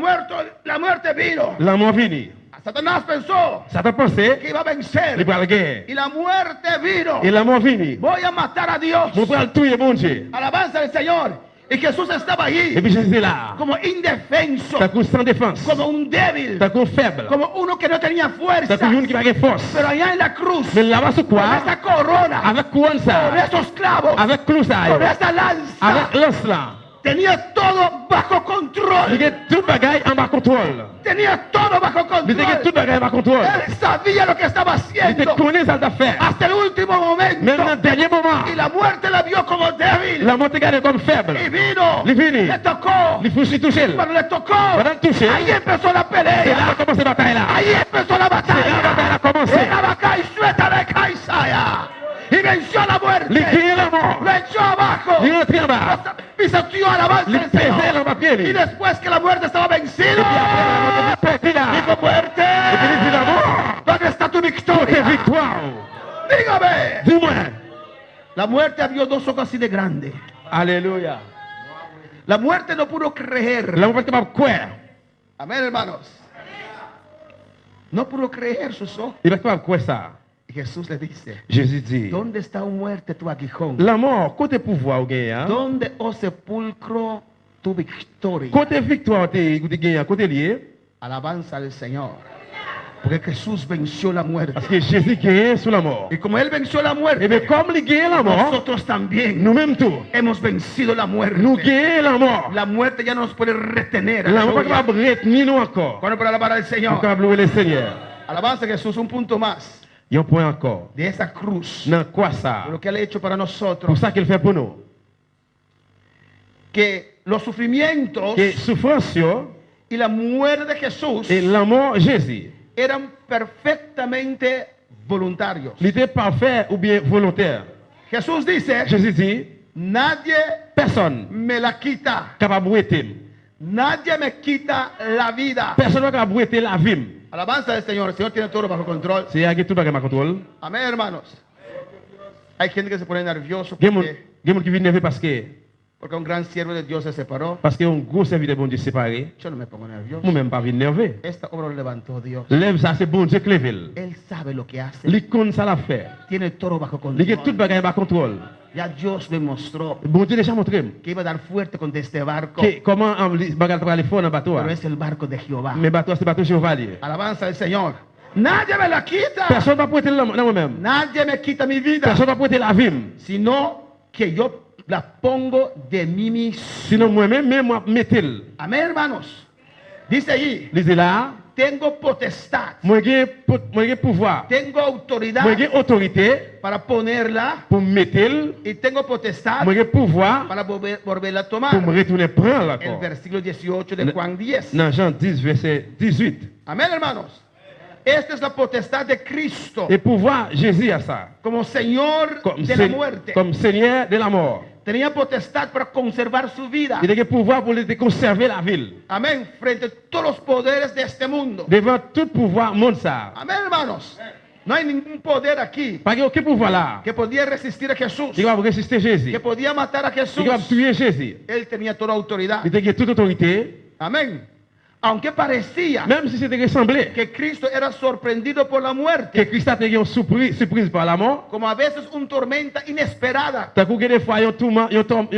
muerte vino. La mort vini. Satanás pensó Ça t'a pensé que iba a il vencer. va la guerre. Y la muerte vino. Et la mort vini. Voy a matar a Dios. Mon frère tout est bon Dieu. Alabanza al Señor. Y Jesús estaba Et allí puis Jésus est là. como indefenso, T'as coup sans défense. como un débil, T'as coup faible. como uno que no tenía fuerza. T'as coup une qui va avoir force. Pero allá en la cruz, Mais là-bas sur con quoi? esa corona, Avec couronne con ça. esos clavos, Avec clou ça. con esa lanza, Avec lance là. tenía todo bajo Il control. y a tout bagaille en bas contrôle. Tenía todo bajo Il y a tout control. bagaille en bas contrôle. Él sabía lo que estaba Il te haciendo connaît ça t'a fait. hasta el último Même dans le momento. dernier moment. Y la muerte la vio como débil. La mort te garde comme faible. Y vino, Il vini. le tocó. Il faut se toucher. Cuando le tocó, Pendant le toucher. ahí empezó la C'est là pelea. que commence la bataille là. Ahí empezó la C'est là que la bataille batalla. a commencé. Era Bacay, suelta de Caisaya. Y venció a la Il muerte. gagne la mort. Lo echó abajo. Il rentre en bas. Pisoteó alabanza Il al pesait Señor. dans ma pied. Y Et después que la muerte estaba puis vencida, après la mort est partie là. dijo: muerte, Et puis il dit la mort. ¿dónde está tu Côté victoria? victoire. Dígame, Dis-moi. La muerte abrió dos ojos así de grandes. Alléluia. La muerte no pudo creer. La mort capable croire. Amén, hermanos. No pudo creer sus ojos. Il est capable croire ça. Y Jesús le dice, Jésus dit, ¿dónde está muerte tu aguijón? la mort, côté pouvoir ou gain, ¿Dónde, oh sepulcro, tu victoria? côté victoire t'es gain, côté lié, Alabanza al Señor. Porque Jesús venció la muerte. parce que Jésus gagne sur la mort. Y como Él venció la Et muerte, bien comme il gagne la mort, nosotros también nous-mêmes tout, hemos vencido la muerte. nous gagnons la mort. La muerte ya no nos puede retener. La mort Aleluya. pas capable de retenir nous encore. ¿Cuándo para alabar al Nous Señor? capable de louer le Seigneur. Alabanza a Jesús, un punto más Il y a un point encore. de esa cruz. Dans quoi ça? De lo que Él ha hecho para Pour nosotros. ça qu'il fait pour nous. Que los sufrimientos Que souffrance yo, y la muerte de Jesús et la mort Jésus, eran perfectamente voluntarios. il était parfait ou bien volontaire. Jesús dice, Jésus dit, nadie personne me la quita. capable de arrêter. Nadie me quita la vida. Personne n'est capable de arrêter la vie. Alabanza al Señor. El Señor tiene todo bajo control. C'est à qui tout bagage ma contrôle. Amén, hermanos. Hay gente que se pone nervioso Il y a des gens qui viennent nerveux porque un gran siervo de Dios se separó. parce qu'un gros serviteur de bon Dieu séparé. Yo no me pongo nervioso. Moi-même pas venir nerveux. Esta obra lo levantó Dios. Lève ça, c'est bon Dieu qui lève. Él sabe lo que hace. Il connaît ça la fait. Tiene todo bajo Il y a tout control. bagage ma contrôle. Ya Dios me mostró Bon Dieu déjà montré que iba a dar fuerte contra este barco. comment bagage pour aller fort dans bateau. Pero es el barco de Jehová. Mais bateau c'est bateau chevalier. Alabanza al Señor. Nadie me la quita. Personne va prêter dans moi-même. Nadie me quita mi vida. Personne va prêter la vie. Sino que yo la pongo de mí mismo. Sinon moi-même moi mettez-le. Amén, hermanos. Dice allí, Lisez là, tengo potestad, moi j'ai pouvoir. tengo autoridad Moi j'ai autorité para ponerla pour mettre, y tengo potestad moi j'ai pouvoir para volverla a pour tomar. me retourner prendre El encore. versículo 18 de Juan 10. Dans Jean 10 verset 18. Amén, hermanos. Esta es la potestad de Cristo Et pouvoir Jésus a ça. como Señor Comme, de la muerte. comme Seigneur de la mort. Tenía potestad para conservar su vida. Il a le pouvoir pour conserver la ville. Amén. Frente a todos los poderes de este mundo. Devant tout pouvoir monde ça. Amén, hermanos. No hay ningún poder aquí Pas aucun pouvoir là. que podía resistir a Jesús, Il va résister Jésus. que podía matar a Jesús. Il va tuer Jésus. Él tenía toda autoridad. Il a toute autorité. Amén. Aunque parecía Même si c'était ressemblé. que Cristo era sorprendido por la Que muerte, Christ a été une surprise par la mort. como a veces una tormenta inesperada. T'as que des fois, il y a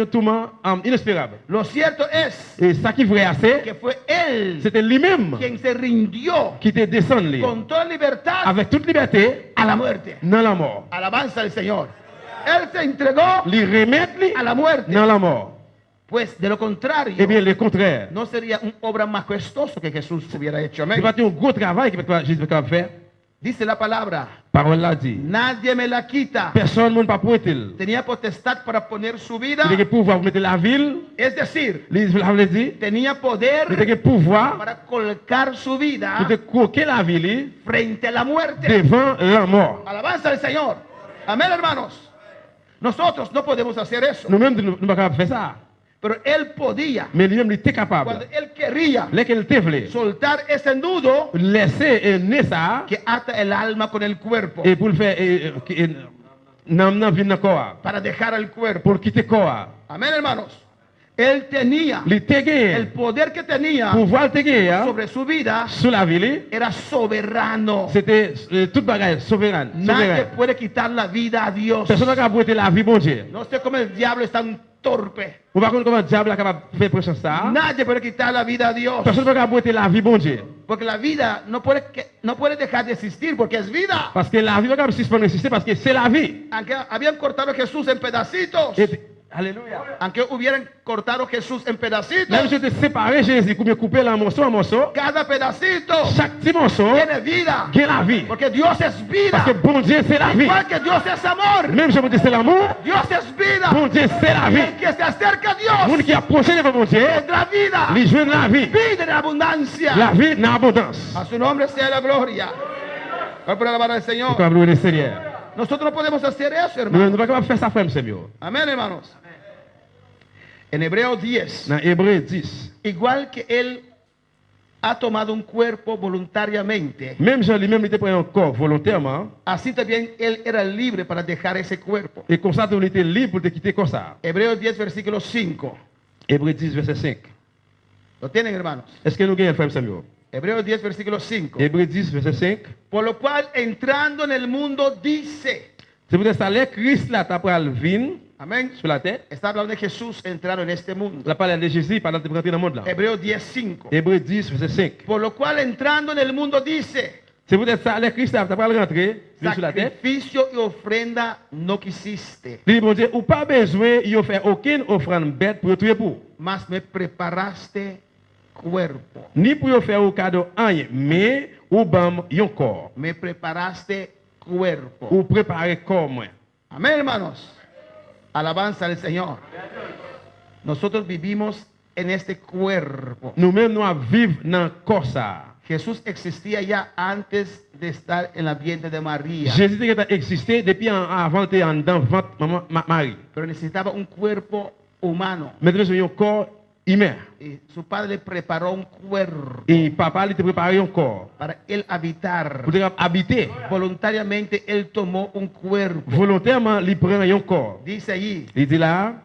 un tourment inespérable. Lo cierto es Et ça qui vrai assez, que fue Él c'était lui-même quien se rindió qui était descendu con toda libertad avec toute liberté a la muerte. dans la mort. Alabanza al Señor. Él se entregó Les remettre a la muerte. dans la mort. Pues de lo contrario, Eh bien, le contraire. no sería una obra majestuosa que Jesús hubiera hecho. C'est Amén. pas un gros travail que Jésus peut faire. Dice la palabra, Parole l'a dit. nadie me la quita. Personne ne peut pas prêter. Tenía potestad para poner su vida. Il a le pouvoir pour mettre la ville. Es decir, Il a dit. tenía Il a poder le pouvoir para colocar su vida pour croquer la ville frente a la muerte. devant la mort. Alabanza al Señor. Amén, hermanos. Nosotros no podemos hacer eso. Nous-mêmes, nous ne pouvons pas faire ça. Pero Él podía, Mais lui-même, il était cuando capable. Él quería, Lequel te voulait. soltar ese nudo Laisser naître ça. que ata el alma con el cuerpo Et pour le faire, non, vient corps. para dejar el cuerpo. Pour quitter corps. Amén, hermanos. Él tenía Il te el gagné. poder que tenía Pouvoir te gagner sobre su vida, sur la ville. era soberano. C'était toute bagaille souveraine. Nadie puede quitar la vida a Dios. Personne n'a capable de la vie, bon Dieu. No sé cómo el diablo es tan torpe. Ou par contre, comment le diable est capable de faire pression ça? Nadie puede quitar la vida a Dios. Personne n'a capable de la vie, bon Dieu. Porque la vida no puede dejar de existir porque es vida. Parce que la vie n'est pas capable de suspendre exister parce que c'est la vie. Aunque habían cortado a Jesús en pedacitos. Alléluia. Aunque hubieran cortado a Jesús en pedacitos. Même si tu sépares Jésus, comme couper en morceau, Cada pedacito chaque petit morceau tiene vida. gagne la vie. Porque Dios es Parce que vida. bon Dieu, c'est la vie. Igual que Dios es amor. Même si on dit c'est l'amour, Dios es vida. bon Dieu, c'est la vie. El que se acerca a Le monde Dios qui approche de bon Dieu, tendrá vida. il joue la vie. Vida en abundancia. La vie en abondance. A su nombre sea la gloria. Vamos por alabar al Señor. Pour louer le Seigneur. Nosotros no podemos hacer eso, Nous hermano. ne pouvons pas faire ça, frère, Seigneur. Amén, hermanos. En Hebreos 10, Dans Hébreu 10, igual que Él ha tomado un cuerpo voluntariamente, Même Jean lui-même, il était pris un corps volontairement. así también él era libre para dejar ese cuerpo. Et comme ça, il était libre pour te quitter comme ça. Hebreos 10, versículo 5. Hébreux 10, verset 5. ¿Lo tienen, hermanos? Est-ce que nous gagnons, frère Samuel? Hebreos 10, versículo 5. Hébreux 10, verset 5. Por lo cual, entrando en el mundo, dice. C'est pour ça que Christ là, t'as pris le vin Amén. sur la tête. Está hablando de Jesús entraron en este mundo. La parole de Jésus pendant que tu rentrer dans le monde là. Hebreos 10, 5. Hébreux 10, verset 5. Por lo cual, entrando en el mundo, dice. C'est pour ça que Christ là, t'as pris rentrer vin sur la tête. Sacrificio y ofrenda no quisiste, Il dit, bon Dieu, ou pas besoin, il faire aucune offrande bête pour tuer pour. mas me preparaste cuerpo. Ni pour faire au cadeau rien, mais ou bam yon corps. Me preparaste cuerpo. Ou préparer corps moi. Amén, hermanos. Alabanza al Señor. Nosotros vivimos en este cuerpo. Nous-mêmes nous vivons dans corps ça. Jesús existía ya antes de estar en la vientre de María, Jésus était existé depuis avant de en dans ventre maman Marie. pero necesitaba un cuerpo humano. Maintenant c'est un corps humain. Y su padre le preparó un cuerpo Et papa il te préparé un corps para él habitar. pour te habiter. Voluntariamente él tomó un cuerpo. Volontairement, il prend un corps. Dice allí, Il dit là,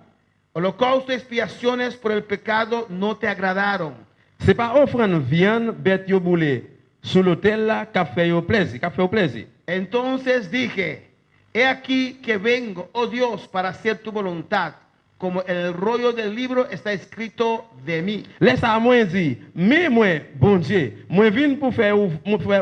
holocausto y expiaciones por el pecado no te agradaron. c'est pas offrande viande bête yo boulé sur l'autel là qu'a fait au plaisir, qu'a fait au plaisir. Entonces dije, he aquí que vengo, oh Dios, para hacer tu voluntad, como en el rollo del libro está escrito de mí. Laisse à moi dire, mais moi, bon Dieu, moi viens pour faire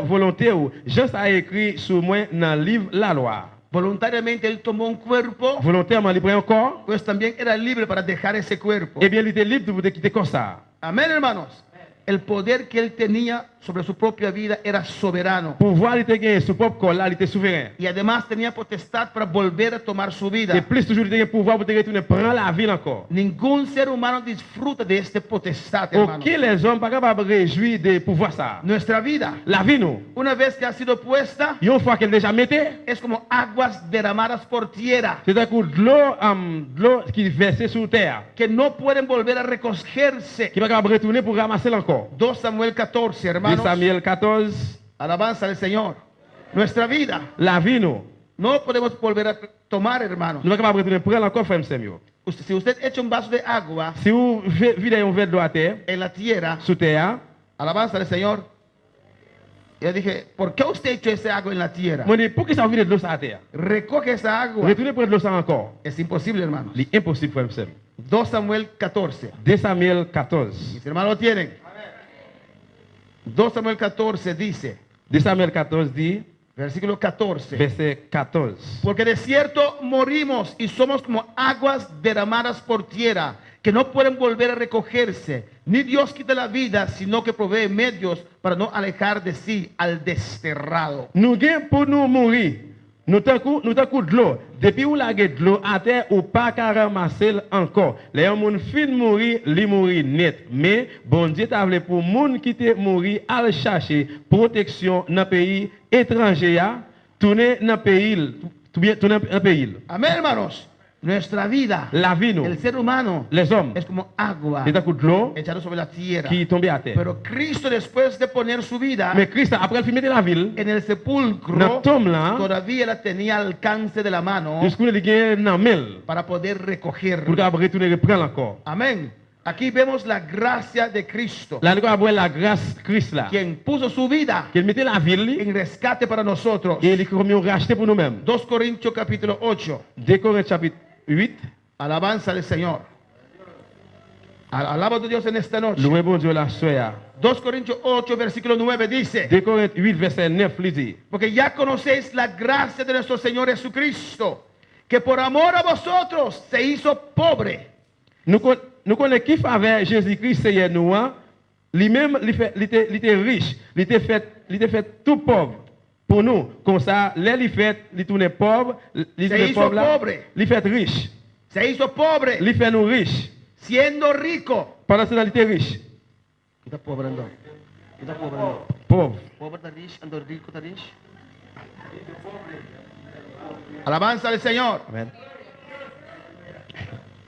volonté ou, juste à écrit sur moi dans le livre la loi. Voluntariamente él tomó un cuerpo, Volontairement, il prend un corps, pues también era libre para dejar ese cuerpo. et bien il était libre pour te quitter comme ça. Amén, hermanos. El poder que él tenía sobre su propia vida era soberano. Pouvoir il était gagné son propre corps là, il était souverain. Y además tenía potestad para volver a tomar su Et vida. plus toujours il était pouvoir pour te retourner prendre la ville encore. Ningún ser humano disfruta de este potestad, hermanos. Aucun les hommes pas capable de réjouir de pouvoir ça. Nuestra vida, La vie nous, una vez que ha sido puesta, une fois qu'elle déjà mettait, es como aguas derramadas por tierra, c'est un coup de l'eau qui versait sur terre, que no pueden volver a recogerse. qui va capable de retourner pour ramasser encore. 2 Samuel 14, 2 hermanos. Samuel 14, Alabanza al Señor. Nuestra vida la vie nous, no podemos volver a tomar, hermanos. nous pas capable de retourner prendre encore frère Samuel. Si usted echa un vaso de agua Si vous videz un verre d'eau à terre, en la tierra, sous terre, alabanza al Señor. Yo dije, ¿por qué usted echó ese agua en la tierra? moi dis pourquoi ça vide de l'eau sur la terre? Recoge esa agua. Retourner prendre de l'eau ça encore. Es imposible, hermanos. C'est impossible frère Samuel. 2 Samuel 14. 2 Samuel 14. Mis hermanos lo tienen. 2 Samuel 14 dice, 2 Samuel 14 dit, versículo 14. verset 14. Porque de cierto morimos y somos como aguas derramadas por tierra, que no pueden volver a recogerse. Ni Dios quita la vida, sino que provee medios para no alejar de sí al desterrado. Nous gagnons pour nous mourir. Nous t'en coup de l'eau. Depuis où la de l'eau à terre ou pas qu'à ramasser encore. Les gens fin mourir, li mourir net. Mais bon Dieu t'a voulu pour moun qui te mourir à chercher protection dans pays étranger, tourner dans pays, tourner dans pays. Amén, hermanos. Nuestra vida, La vie nous, el ser humano, les hommes, es como agua c'est un coup de l'eau echado sobre la tierra. qui tombe à terre. Pero Cristo, después de poner su vida Mais Christ après il mettre la ville, en el dans sepulcro, tombe là, todavía la tenía al alcance de la mano jusqu'où il gagne dans mel para poder recoger. pour capable retourner reprendre encore. Amén. Aquí vemos la gracia de Cristo, Là nous avons la grâce Christ là. quien puso su vida Qu'il mettait la ville en rescate para nosotros. et il est comme racheté pour nous-mêmes. 2 Corintios capítulo 8. 2 Corinthiens chapitre 8. Alabanza al Señor. Alaba a Dios en esta noche. Loué bon Dieu la soya. 2 Corintios 8, versículo 9 dice, 2 Corinthiens 8 verset 9 lui dit. porque ya conocéis la gracia de nuestro Señor Jesucristo, que por amor a vosotros se hizo pobre. Nous connaissons qui avec Jésus-Christ Seigneur nous, lui-même il était riche, il était fait tout pauvre pour nous. Comme ça, là il tourne pauvre, il Se tourne hizo pauvre là, pobre. il fait riche, Se hizo pobre, il fait nous riches. siendo rico. Pendant ce temps, il était riche, Kita pobre ando. Kita pobre ando. pauvre. Pobre está rich, ando rico está rich. Alabanza al Señor. Amen.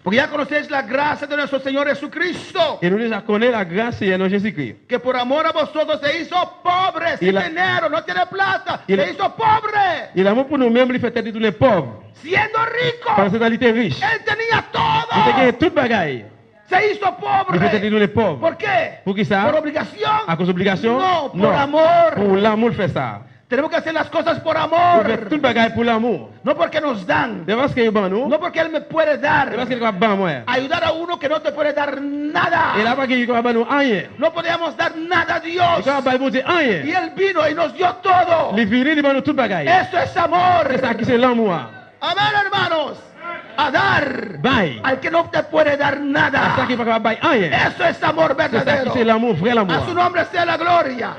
Porque ya conocéis la gracia de nuestro Señor Jesucristo, Et nous déjà connaissons la grâce de Seigneur Jésus-Christ. que por amor a vosotros se hizo pobre, Y sin la- dinero, no tiene plata, Y la- se hizo pobre, Et l'amour pour nous-mêmes, il fait tête de tous les pauvres. siendo rico. Parce que il était riche. Él tenía Il était gagné todo. toute bagaille. Se hizo Il fait tête de pobre. tous les pauvres. ¿Por qué? Pour qui ça? ¿Por obligación? À cause d'obligation? No, por amor. Pour l'amour, il fait ça. Tenemos que hacer las cosas por Il amor. fait toute bagaille pour l'amour. No porque nos dan. C'est parce qu'il est bon, nous. No porque Él me puede C'est parce dar. qu'il est bon, moi. Ayudar a uno que no te puede dar Et nada. là, pas qu'il est bon, nous, rien. No podíamos dar nada a Et Dios. quand il bon Dieu, Y rien. Él vino y nos dio todo. Il vient, il donne toute bagaille. Eso es amor. C'est ça qui c'est l'amour. Amén, hermanos. A dar Bye. al que no te puede dar C'est ça nada. qui va pas rien. Eso es amor C'est ça qui verdadero. c'est l'amour, vrai l'amour. A su nombre sea la gloria.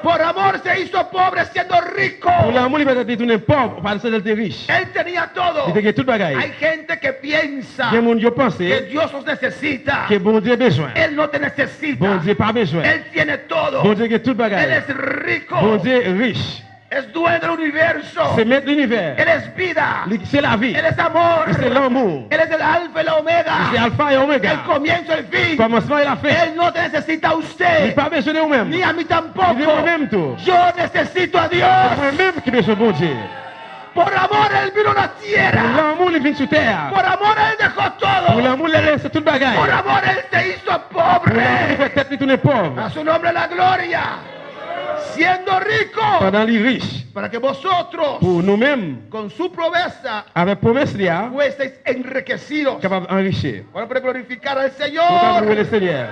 Por amor se hizo pobre siendo rico. Pour l'amour, il va être tourné pauvre parce qu'il était riche. Él tenía todo. Il était toute bagaille. Hay gente que piensa Il y a mon Dieu que pensé Dios nos necesita. que bon Dieu a besoin. Él no te necesita. Bon Dieu pas besoin. Él tiene todo. Bon Dieu qui est toute Él bagaille. es rico. Bon Dieu est riche. Es dueño del universo. C'est maître de l'univers. Él es vida. C'est la vie. Él es amor. C'est l'amour. Él es el alfa y la omega. C'est alpha et El oméga. comienzo y el fin. Commencement et la fin. Él no te necesita a Il usted. n'est pas besoin de vous-même. Ni a mí Il tampoco. est vous-même tout. Yo necesito a C'est Dios. vous-même qui besoin de bon Dieu. Por amor Él vino a la Pour tierra. l'amour, il vient sur terre. Por amor Él dejó Pour todo. l'amour, il laisse toute bagaille. Por amor Él se hizo Pour l'amour, il pobre. fait tête de tous les pauvres. A su nombre la gloria. Siendo rico. Pendant les riches. Para que vosotros, Pour nous-mêmes, con su pobreza, avec promesse, là, fuesteis enriquecidos. capable d'enrichir. Para glorificar al Nous capable de louer le Señor. Seigneur.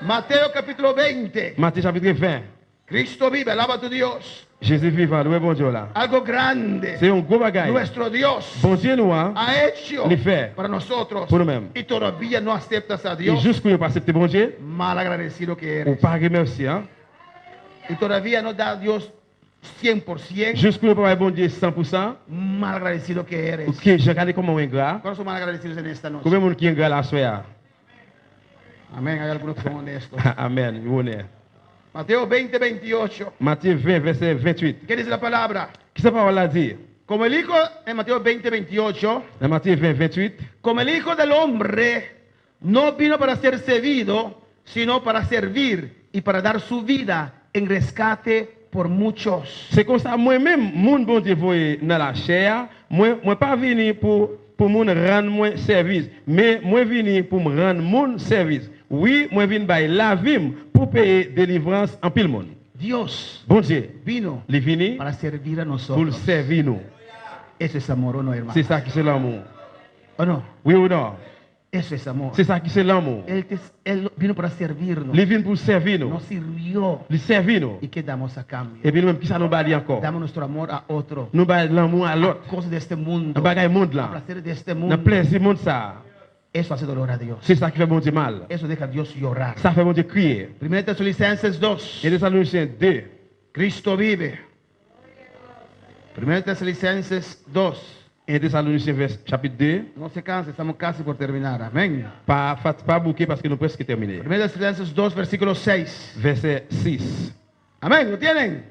Mateo capítulo 20. Matthieu chapitre 20. Cristo vive, alaba a tu Dios. Jésus vivant, loué bon Dieu là. Algo grande. C'est un gros bagaille. Nuestro Dios Bon Dieu nous a. ha hecho Le fait. para nosotros. Por nous-mêmes. Y todavía no aceptas a Et Dios. juste pour nous pas accepter bon Dieu, Mal agradecido que ou eres. pas remercier, hein. Y todavía no da a Dios 100%. Juste pour nous pas bon Dieu 100%, Mal agradecido que eres. ou que je regarde comment on est ingrat. ¿Cuántos son mal agradecidos en esta noche? Combien de monde qui est ingrat la soirée? Amén. Hay algunos que son honestos. Amen. Vous honnête. Mateo 20, 28. Matthieu 20, verset 28. ¿Qué dice la palabra? Qui ça parole là dit? Como el Hijo, en Mateo 20, 28, Dans Matthieu 20, 28, como el Hijo del Hombre no vino para ser servido, sino para servir y para dar su vida en rescate por muchos. c'est comme ça, moi-même, mon bon Dieu voyé dans la chair, moi pas venu pour moun rendre moi service, mais moi venu pour me rendre mon service. Oui, moi venu by la vie pour payer délivrance en pile monde. Dios Bon Dieu, vino il est venu para servir a pour nosotros. servir nous. Eso es amor, ¿o no, hermano? C'est ça qui c'est l'amour. ¿O no? Oui ou non? Eso es amor. C'est ça qui c'est l'amour. Él vino para servirnos. Il est venu pour servir nous. Nos sirvió. Il servir nous. ¿Y qué damos a cambio? Et puis nous-mêmes, qui ça nous va dire encore? Damos nuestro amor a otro. Nous va l'amour à l'autre. Cosas de este mundo. Dans bagaille monde A là. placer de este Dans mundo. plaisir monde ça. Eso hace dolor a Dios. C'est ça qui fait bon Dieu mal. Eso deja a Dios llorar. Ça fait bon Dieu crier. 1 Tesalonicenses 2. Et Thessaloniciens 2. Cristo vive. 1 Tesalonicenses 2. Et Thessaloniciens chapitre 2. No se canse, estamos casi por terminar. Amén. Pas bouquet parce que nous presque terminé. 1 Tesalonicenses 2, versículo 6. Verset 6. Amén. ¿Lo tienen?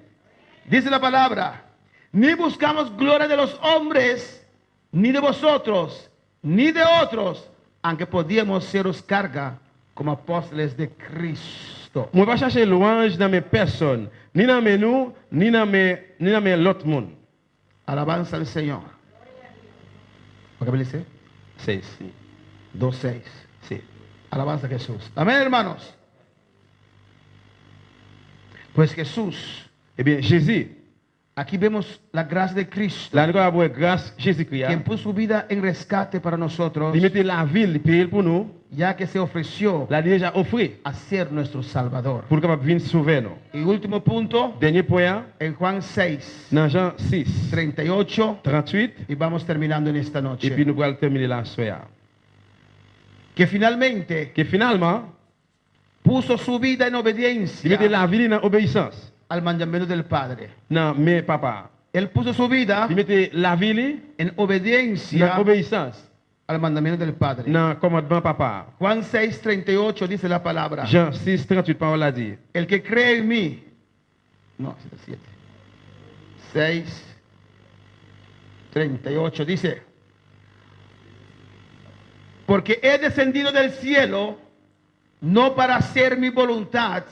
Dice la palabra. Ni buscamos gloria de los hombres, ni de vosotros, ni de otros, aunque podíamos seros carga como apóstoles de Cristo. Moi pas chercher louange dans mes personnes, ni dans mes nous, ni dans mes l'autre monde. Alabanza al Señor. ¿Por qué me dice? 6. 2:6. Sí. Alabanza a Jesús. Amén, hermanos. Pues Jesús, Eh bien, Jésus, aquí vemos la gracia de Cristo, là nous avons avoir grâce Jésus-Christ. quien puso su vida en rescate para nosotros, Il mettait la ville, il payait pour nous, ya que se ofreció l'a déjà offert a ser nuestro Salvador. pour capable venir sauver nous. Y último punto, Dernier point, en Juan 6, dans Jean 6, 38, 38, y vamos terminando en esta et noche, puis nous allons terminer la soirée. que finalmente Que finalement, puso su vida en il mettait obediencia la ville dans obéissance. al mandamiento del Padre. Non, mais papa, Él puso su vida il mettait la ville en dans obediencia obéissance. al mandamiento del Padre. Dans commandement papa. Juan 6, 38 dice la palabra. Jean 6, 38, parole a dit. El que cree en mí. No, 7. 6, 38 dice. Porque he descendido del cielo no para hacer mi voluntad,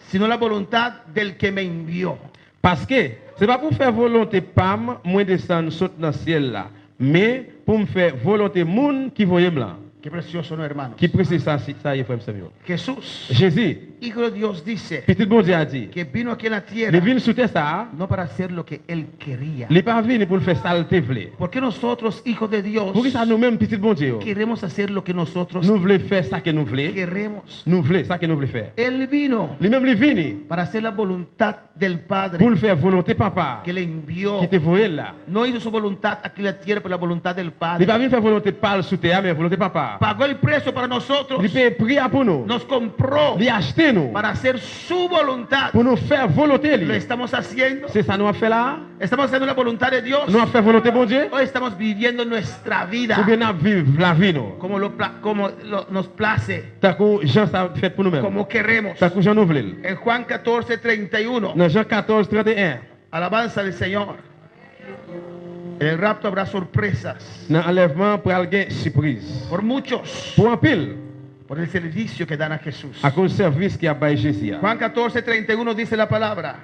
sino la voluntad del que me envió. Parce que c'est pas pour faire volonté pam, moi descendre saute dans le ciel là, mais pour me faire volonté moun qui voyait là. Qué precioso, ¿no, hermanos? Qui précise ça y est frère Samuel. Jesús, Jésus, Hijo de Dios, dice petit bon Dieu a dit, que vino aquí en la les tierra vignes sous terre ça, no para hacer lo que él quería. les pas venir pour le faire saleté vle. ¿Por qué nosotros, hijos de Dios, Pour que ça nous-mêmes petit bon Dieu, queremos hacer lo que nosotros nous voulons faire ça que nous voulons, queremos? nous voulons ça que nous voulons faire. Él vino Lui-même les venir para hacer la voluntad del Padre pour le faire volonté papa que le envió. qui te voyait là. No hizo su voluntad aquí en la tierra, pero la voluntad del Il Padre. pas venir faire volonté pâle sous terre, mais volonté papa. Pagó el precio para nosotros. Il paye prix pour nous. Nos compró Il a acheté nous para hacer su voluntad. pour nous faire volonté. Lo estamos haciendo. C'est ça nous a fait là. Estamos haciendo la voluntad de Dios. Nous a fait volonté bon Dieu. Hoy estamos viviendo nuestra vida Ou bien nous vivre la vie nous. como nos place, Tant que Jean ça fait pour nous-mêmes. como queremos. Tant que Jean nous voulons. En Juan 14:31, Dans Jean 14, 31. alabanza del Señor. En el rapto habrá sorpresas Dans l'enlèvement pour aller surprise. por muchos, Pour un pile. por el servicio que dan a Jesús. À cause du service qui a baillé Jésus. Juan 14:31 dice la palabra: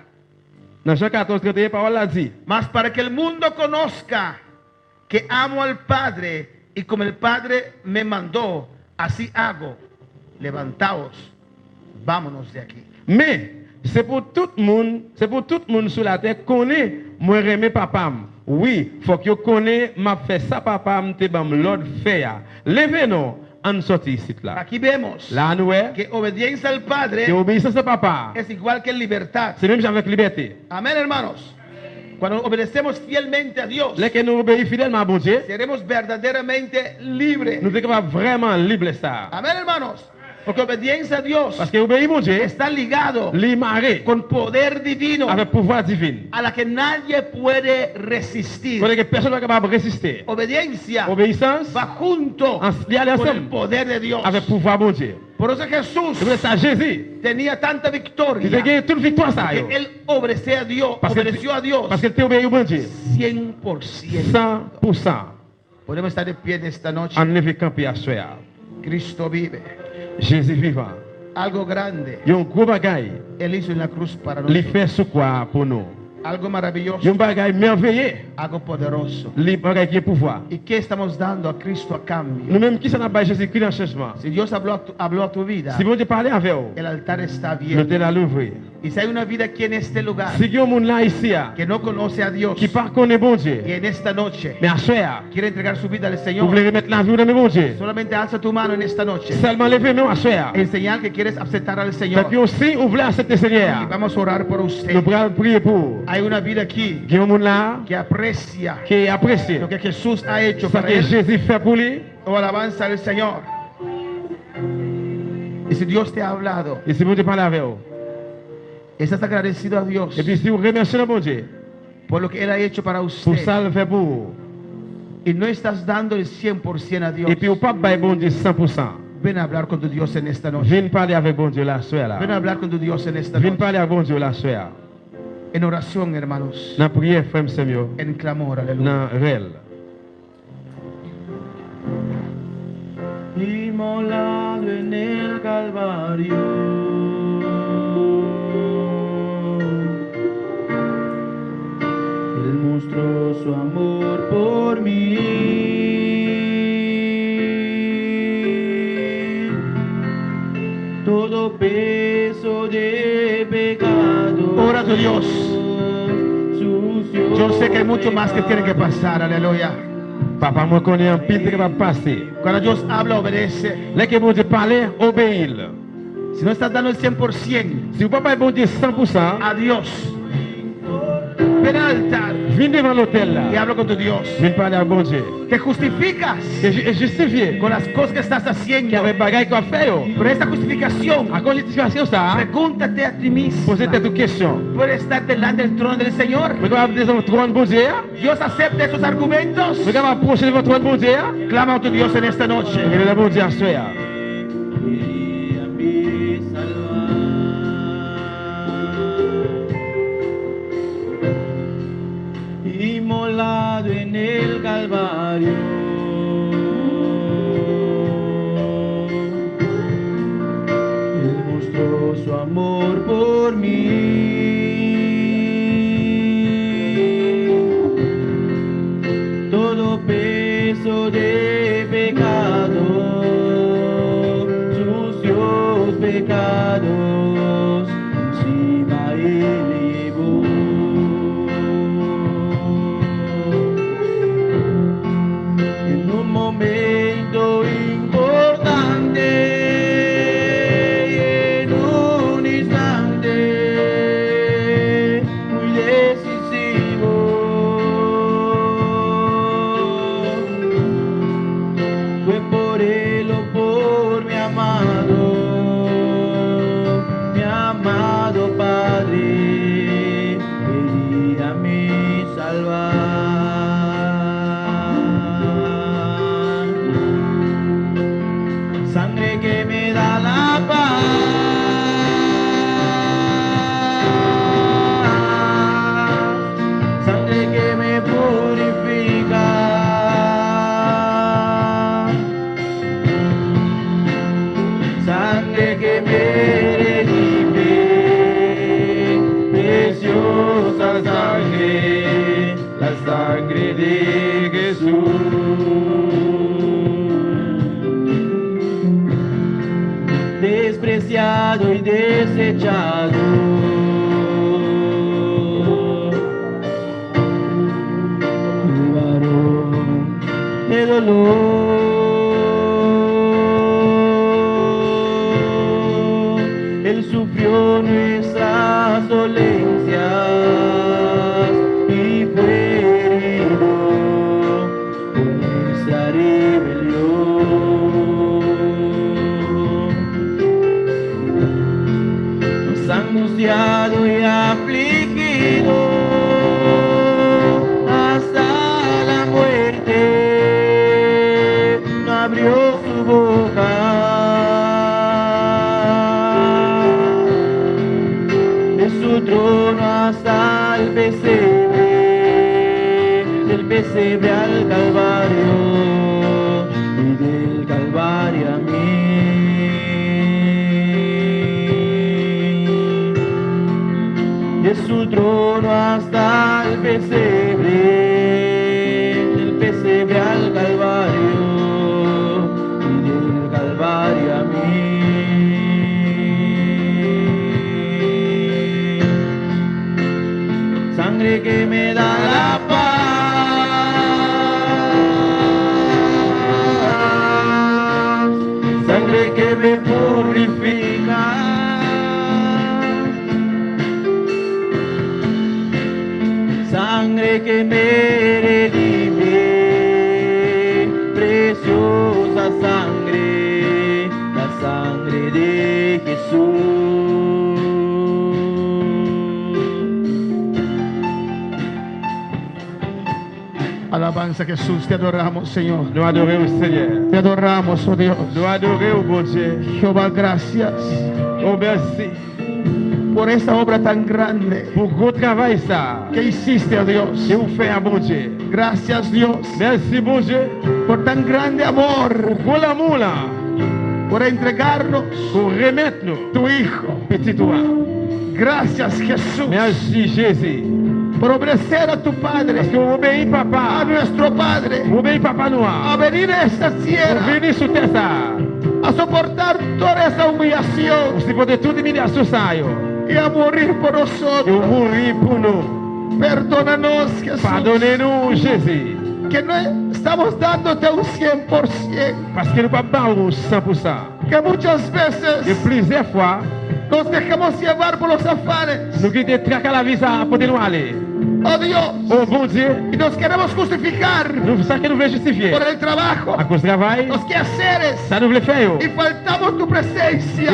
Dans Jean 14, 31, parole a dit. mas para que el mundo conozca que amo al Padre y como el Padre me mandó, así hago. Levantaos, vámonos de aquí. Mais c'est pour tout le monde sur la terre connaît moi aimer papa. Oui, faut que connaît m'a fait ça papa me te bam l'ordre faire. Levez-nous en sortir ici là. Aquí vemos Là nous est que obediencia al Padre que obéissance à papa. es igual que libertad. C'est même avec liberté. Amén, hermanos. Cuando obedecemos fielmente a Dios, Là que nous obéissons fidèlement à bon Dieu, seremos verdaderamente libres. nous sommes capables vraiment libre ça. Amén, hermanos. Porque obediencia a Dios Parce que obéir mon Dieu, está ligado les marrer con poder divino avec pouvoir divin. a la que nadie puede resistir. Pour que personne n'est capable de résister. Obediencia Obéissance va junto y aller con el ensemble poder de Dios. avec pouvoir bon Dieu. Por eso Jesús C'est pour ça Jésus, tenía tanta il a victoria gagné toute victoire ça. que él obedecía a Dios, obedeció a Dios Parce que tu obéis au bon Dieu. 100%. 100%. Podemos estar de pie esta noche. En levé camper à soir. Cristo vive. Jésus vivant. Algo grande Il y a un gros bagage. Él hizo en la cruz para Il nosotros. fait sous quoi pour nous. Algo Il y a maravilloso, un bagage merveilleux. algo poderoso. Il bagage qui est pouvoir. ¿Y qué estamos dando a Cristo a cambio? Nous-mêmes qui s'en a pas Jésus-Christ dans le changement. Si Dios habló a tu vida, Si bon Dieu parler avec vous, el altar está nous abierto. t'allons l'ouvrir. Y si hay una vida aquí en este lugar Si il y a un monde là ici, que no conoce a Dios, qui ne connaît bon Dieu, que en esta noche mais à soir, quiere entregar su vida al vous Señor, voulez remettre la vie dans bon Dieu. solamente alza tu mano en esta noche Seulement levez-nous à soir. en señal que quieres aceptar al Fait Señor. que aussi, vous voulez accepter le Y Seigneur. vamos a orar por usted. Nous allons prier pour. Hay una vida aquí Il y a un monde là que aprecia qui apprécie lo que Jesús ha hecho ce para que él. Jésus fait pour lui. O alabanza al Señor. Y si Dios te ha hablado, Et si bon Dieu parle avec vous. estás agradecido a Dios Et puis si vous remerciez le bon Dieu por lo que Él ha hecho para pour usted ça, le fait pour vous. y no estás dando el 100% a Dios, Et puis vous pas bailler bon Dieu 100%. ven a hablar con tu Dios en esta noche. Viens parler avec bon Dieu la soir Ven a là. hablar con tu Dios en esta Viens noche. parler avec bon Dieu la soir. En oración, hermanos. Dans la prière, frère Samuel. En clamor, aleluya. Dans réel. Inmolado en el Calvario, Él mostró su amor por mí. Todo peso de pecado. Ora a tu Dios. Sucio Yo sé que hay mucho más que tiene que pasar, aleluya. Papa, moi connais un pile qui va passer. Cuando Dios habla, obedece. Là que bon Dieu parle, obéis-le. Si no estás dando el 100% Si vous ne pas bon Dieu 100%, a Dios, ven al altar viens devant l'autel y là. habla con tu Dios. Viens parler avec bon Dieu. Te justificas Et justifier. con las cosas que estás Qu'il y haciendo. avait des bagages qu'on fait. Pero esta justificación, À cause de la situation, ça, pregúntate a ti mismo. posez-toi toute question. ¿Puedes estar delante del trono del Señor? Vous avez des trône bon Dieu. Dios acepta esos argumentos. Vous avez approché de votre trône bon Dieu. Clama a tu Dios en esta noche. Et le bon Dieu à soir. Quería me salvar. Inmolado en el Calvario, su amor por mí. Todo peso de pecado, sucios pecados, encima Él llevó. En un momento importante, en un instante muy decisivo, fue por Él o por mi amado Padre, queríame salvar. Sangre que me da la paz, sangre que me purifica, sangre que me redime, preciosa sangre, la sangre de Jesús. Despreciado y desechado, el varón de dolor, Él sufrió nuestras dolencias y fue herido por nuestra rebelión. Angustiado y afligido hasta la muerte, no abrió su boca. De su trono hasta el pesebre, del pesebre al Calvario y del Calvario a mí. De su trono hasta el pesebre, del pesebre al Calvario y del Calvario a mí. Sangre que me da la paz, sangre que me purifica, sangre que me redime, preciosa sangre, la sangre de Jesús. Alabanza a Jesús, te adoramos, Señor. Nous adorons le Seigneur. Te adoramos, oh Dios. Nous adorons, bon Dieu. Jehová, gracias Oh, merci por esta obra tan grande pour gros travail ça. que hiciste, oh Dios. Que vous faites, bon Dieu. Gracias, Dios, Merci, bon Dieu. por tan grande amor, Pour l'amour là. por entregarnos Pour remettre nous. tu Hijo. Petit toi. Gracias, Jesús, Merci, Jésus. por obedecer a tu Padre, Parce que vous obéissez, a papa. nuestro Padre, Vous obéissez, papa a noir. venir a esta Vous tierra, venez sous terre ça. a soportar toda esta Vous humillación supportez toute humiliation ça, yo. y a morir por Et vous nosotros. mourrez pour nous. Perdónanos, Jesús, Pardonnez-nous, Jésus. que no estamos dándote un 100%, Parce que nous ne pouvons pas 100%. que muchas Et veces plusieurs fois, nos dejamos llevar por los afanes, nous quittons traquer la vie ça pour nous aller. oh Dios, Oh bon Dieu, y nos queremos justificar nous ça que nous voulons justifier. por el trabajo, À cause du travail, los quehaceres, ça nous voulait faire. Yo. y faltamos tu Et presencia.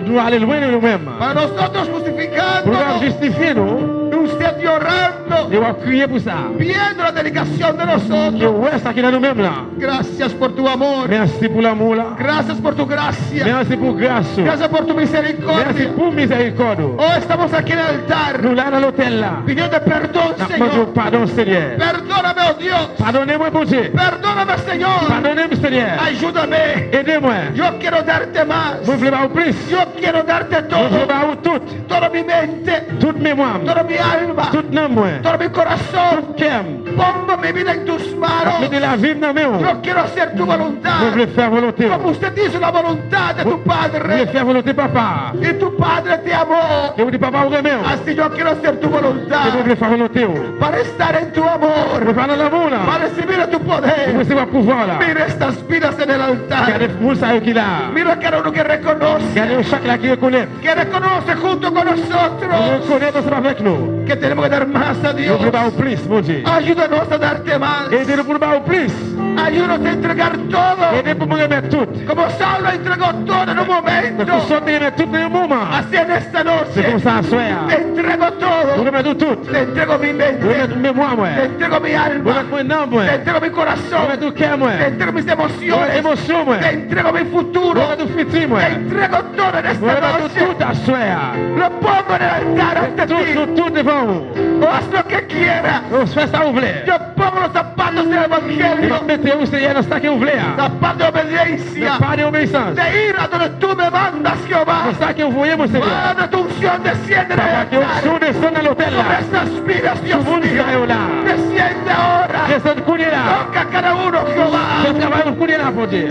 nous aller loin de nous-mêmes. Para nosotros Pour nous justificándonos, justifier, nous, y usted llorando Yo vais crier pour ça. viendo la dedicación de Je nosotros. vois ça qui est dans nous-mêmes là. Gracias por tu amor. Merci pour l'amour là. Gracias por tu gracia. Merci pour grâce. Gracias por tu Merci misericordia. pour miséricorde. Hoy estamos aquí en el altar Nous là dans l'hôtel là. pidiendo perdón, Nous demandons Señor. pardon Seigneur. Perdóname, oh Dios. Pardonnez-moi mon Dieu. Perdóname, Señor. Pardonnez-moi Seigneur. Ayúdame. Aidez-moi. Yo quiero darte más. Moi je voulais pas plus. Yo quiero darte Moi je veux todo. pas tout. Toda mi mente, Toute mémoire. toda mi alma, Toute nom moi. todo mi corazón. Tout cœur. Pongo mi vida en tus manos. Mettez la vie dans mes mains. Yo quiero hacer tu Moi voluntad. je voulais faire volonté. Como usted hizo la voluntad de tu Je voulais Padre. faire volonté papa. Y tu Padre te amó. Je vous dis papa vous aimez. Así yo quiero hacer tu Je voluntad. voulais faire volonté. Para estar en tu Je amor. veux faire dans l'amour là. Para recibir tu Je poder. veux recevoir pouvoir là. Mira estas vidas en el altar. Regardez vous ça qui là. Mira cada uno que reconoce. Regardez chaque là qui reconnaît. Que reconoce junto con Vous nosotros. reconnaissez ensemble avec nous. Que tenemos que dar más a Je Dios. voulais pas plus mon Dieu. Ayúdanos a darte más. Aidez-nous pour nous pas plus. Ayúdanos a entregar todo. Aidez pour me remettre tout. Como Saulo entregó todo en un Parce momento. que nous sommes remettre tout dans un moment. Así en esta C'est comme noche. ça à soir. Te entrego Vous todo. remettez tout. Te entrego mi Vous mente. remettez mémoire moi. Te entrego mi Vous alma. remettez mon nom moi. Te entrego mi Vous corazón. remettez tout cœur moi. Te entrego mis Vous remettez emociones. émotion moi. Te entrego mi Vous futuro. remettez tout futur moi. Te entrego todo en Vous esta remettez noche. tout à soir. Lo pongo en el altar ante Tout, ti. tout devant vous. Haz lo que quieras. On se fait ça vous voulez. Yo pongo los zapatos del Et evangelio. vous mettez où Seigneur dans ça que vous voulez. Zapatos de obediencia. Pas d'obéissance. De ir a donde tú me mandas, Jehová. C'est ça que vous voyez mon Seigneur. Padre, tu unción desciende en Papa, el que vous altar. descendez dans l'hôtel Sobre là. estas vidas, Tout Dios le monde mío. est là. Desciende ahora. Descendez couler là. Toca a cada uno, Jehová. Je travaille au couler là pour Dieu.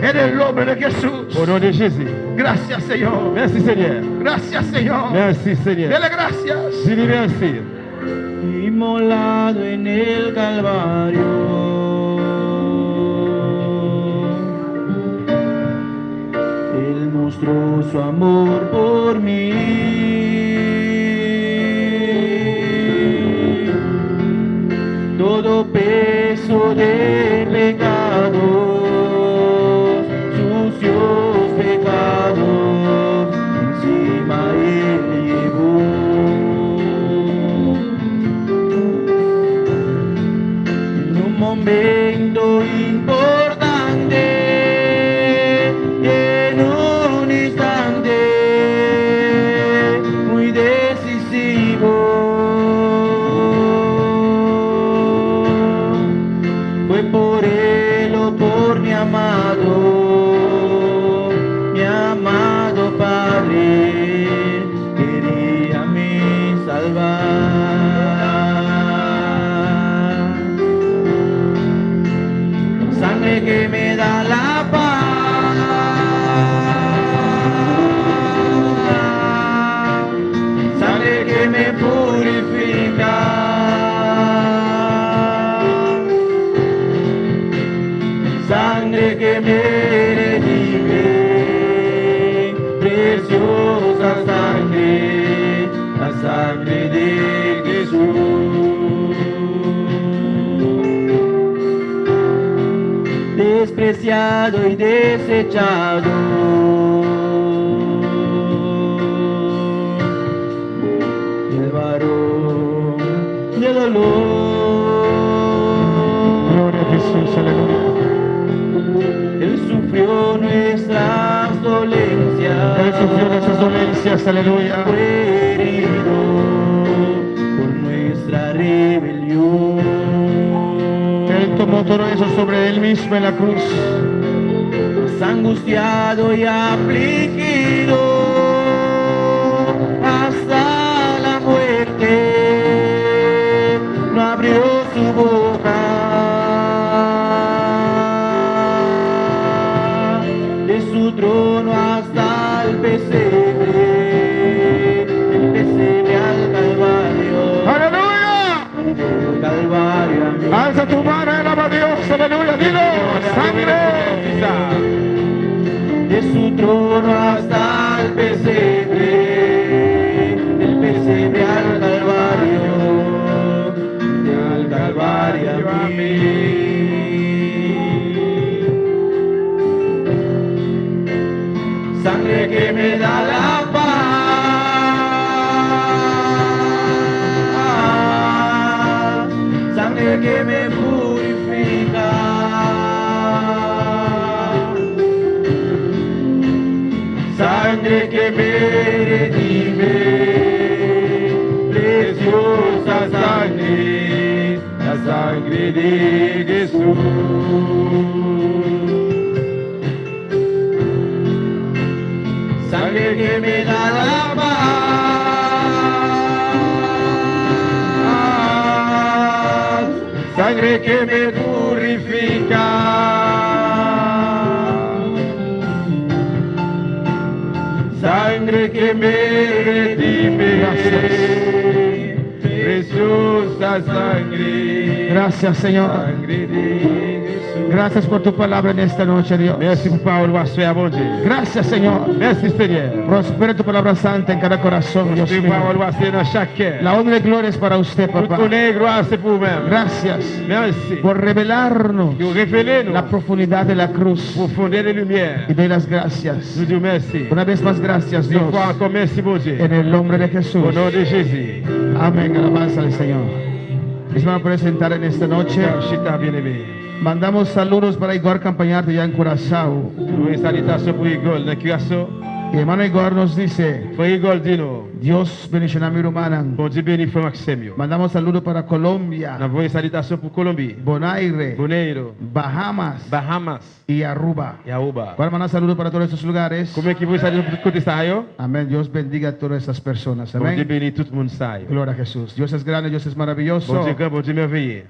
En el nombre de Jesús. Au nom de Jésus. Gracias, Señor. Merci Seigneur. Gracias, Señor. Merci Seigneur. Dele gracias. Dis-lui merci. Inmolado en el Calvario. Él mostró su amor por mí. Todo peso de pecados, sucios pecados, encima Él llevó. En un momento importante, en un instante muy decisivo, fue por Él o por mi amado Padre, quería me salvar. Sangre que me da la paz, sangre que me purifica, sangre que me redime, preciosa sangre, la sangre de Jesús. Despreciado y desechado, el varón de dolor. Gloria a Jesús, aleluya. Él sufrió nuestras dolencias. Él sufrió nuestras dolencias, aleluya. Fue herido por nuestra rebelión. Él tomó todo eso sobre él mismo en la cruz. Angustiado y afligido hasta la muerte, no abrió su boca. De su trono hasta el pesebre al Calvario, ¡Aleluya! del Calvario a mí. Alza tu mano y alaba a Dios, aleluya. Dilo, sangre. De su trono hasta el pesebre, del pesebre al Calvario a mí. Sangre que me da la paz, sangre que me redime, preciosa sangre, la sangre de Jesús. Sangre que me da la paz, sangre que me purifica, sangre que me redime, preciosa sangre. Gracias, Señor. Sangre de Jesús. Gracias por tu palabra en esta noche, Dios. Merci pour parole voix bon Dieu. Gracias, Señor. Merci Seigneur. Prospera tu palabra santa en cada corazón, Dios Tu mío. parole voix dans chaque cœur. La honra y gloria es para usted, Toute papá. honneur et gloire c'est pour vous-même. Gracias Merci. por revelarnos Nous révéler la profundidad de la cruz. profondeur des lumières. Y doy las gracias. Nous disons merci. Una vez más, gracias, Une Dios. fois encore merci mon Dieu. En el nombre de Jesús. Au nom de Jésus. Amén. Alabanza al Señor. Mis hermanos, presentar en esta noche. Chita bien-aimé. Mandamos saludos para Igor Campañarte ya en Curazao. Nous salutations pour Igor dans Curaçao. Y hermano Igor nos dice, Frère Igor dit nous. Dios bendiga a mi hermana. Bon Dieu bénit Frère Maxime. Mandamos saludos para Colombia, Nous envoyons salutations pour Colombie, Bonaire, Bonaire, Bahamas Bahamas y Aruba. et Aruba. Para mandar saludos para todos estos lugares. Comment qui vous saluer pour côté ça yo? Amén. Dios bendiga a todas estas personas. Bon Dieu Amén. bénit tout le monde ça yo. Gloria a Jesús. Dios es grande, Dios es Bon Dieu maravilloso. grand, bon Dieu merveilleux.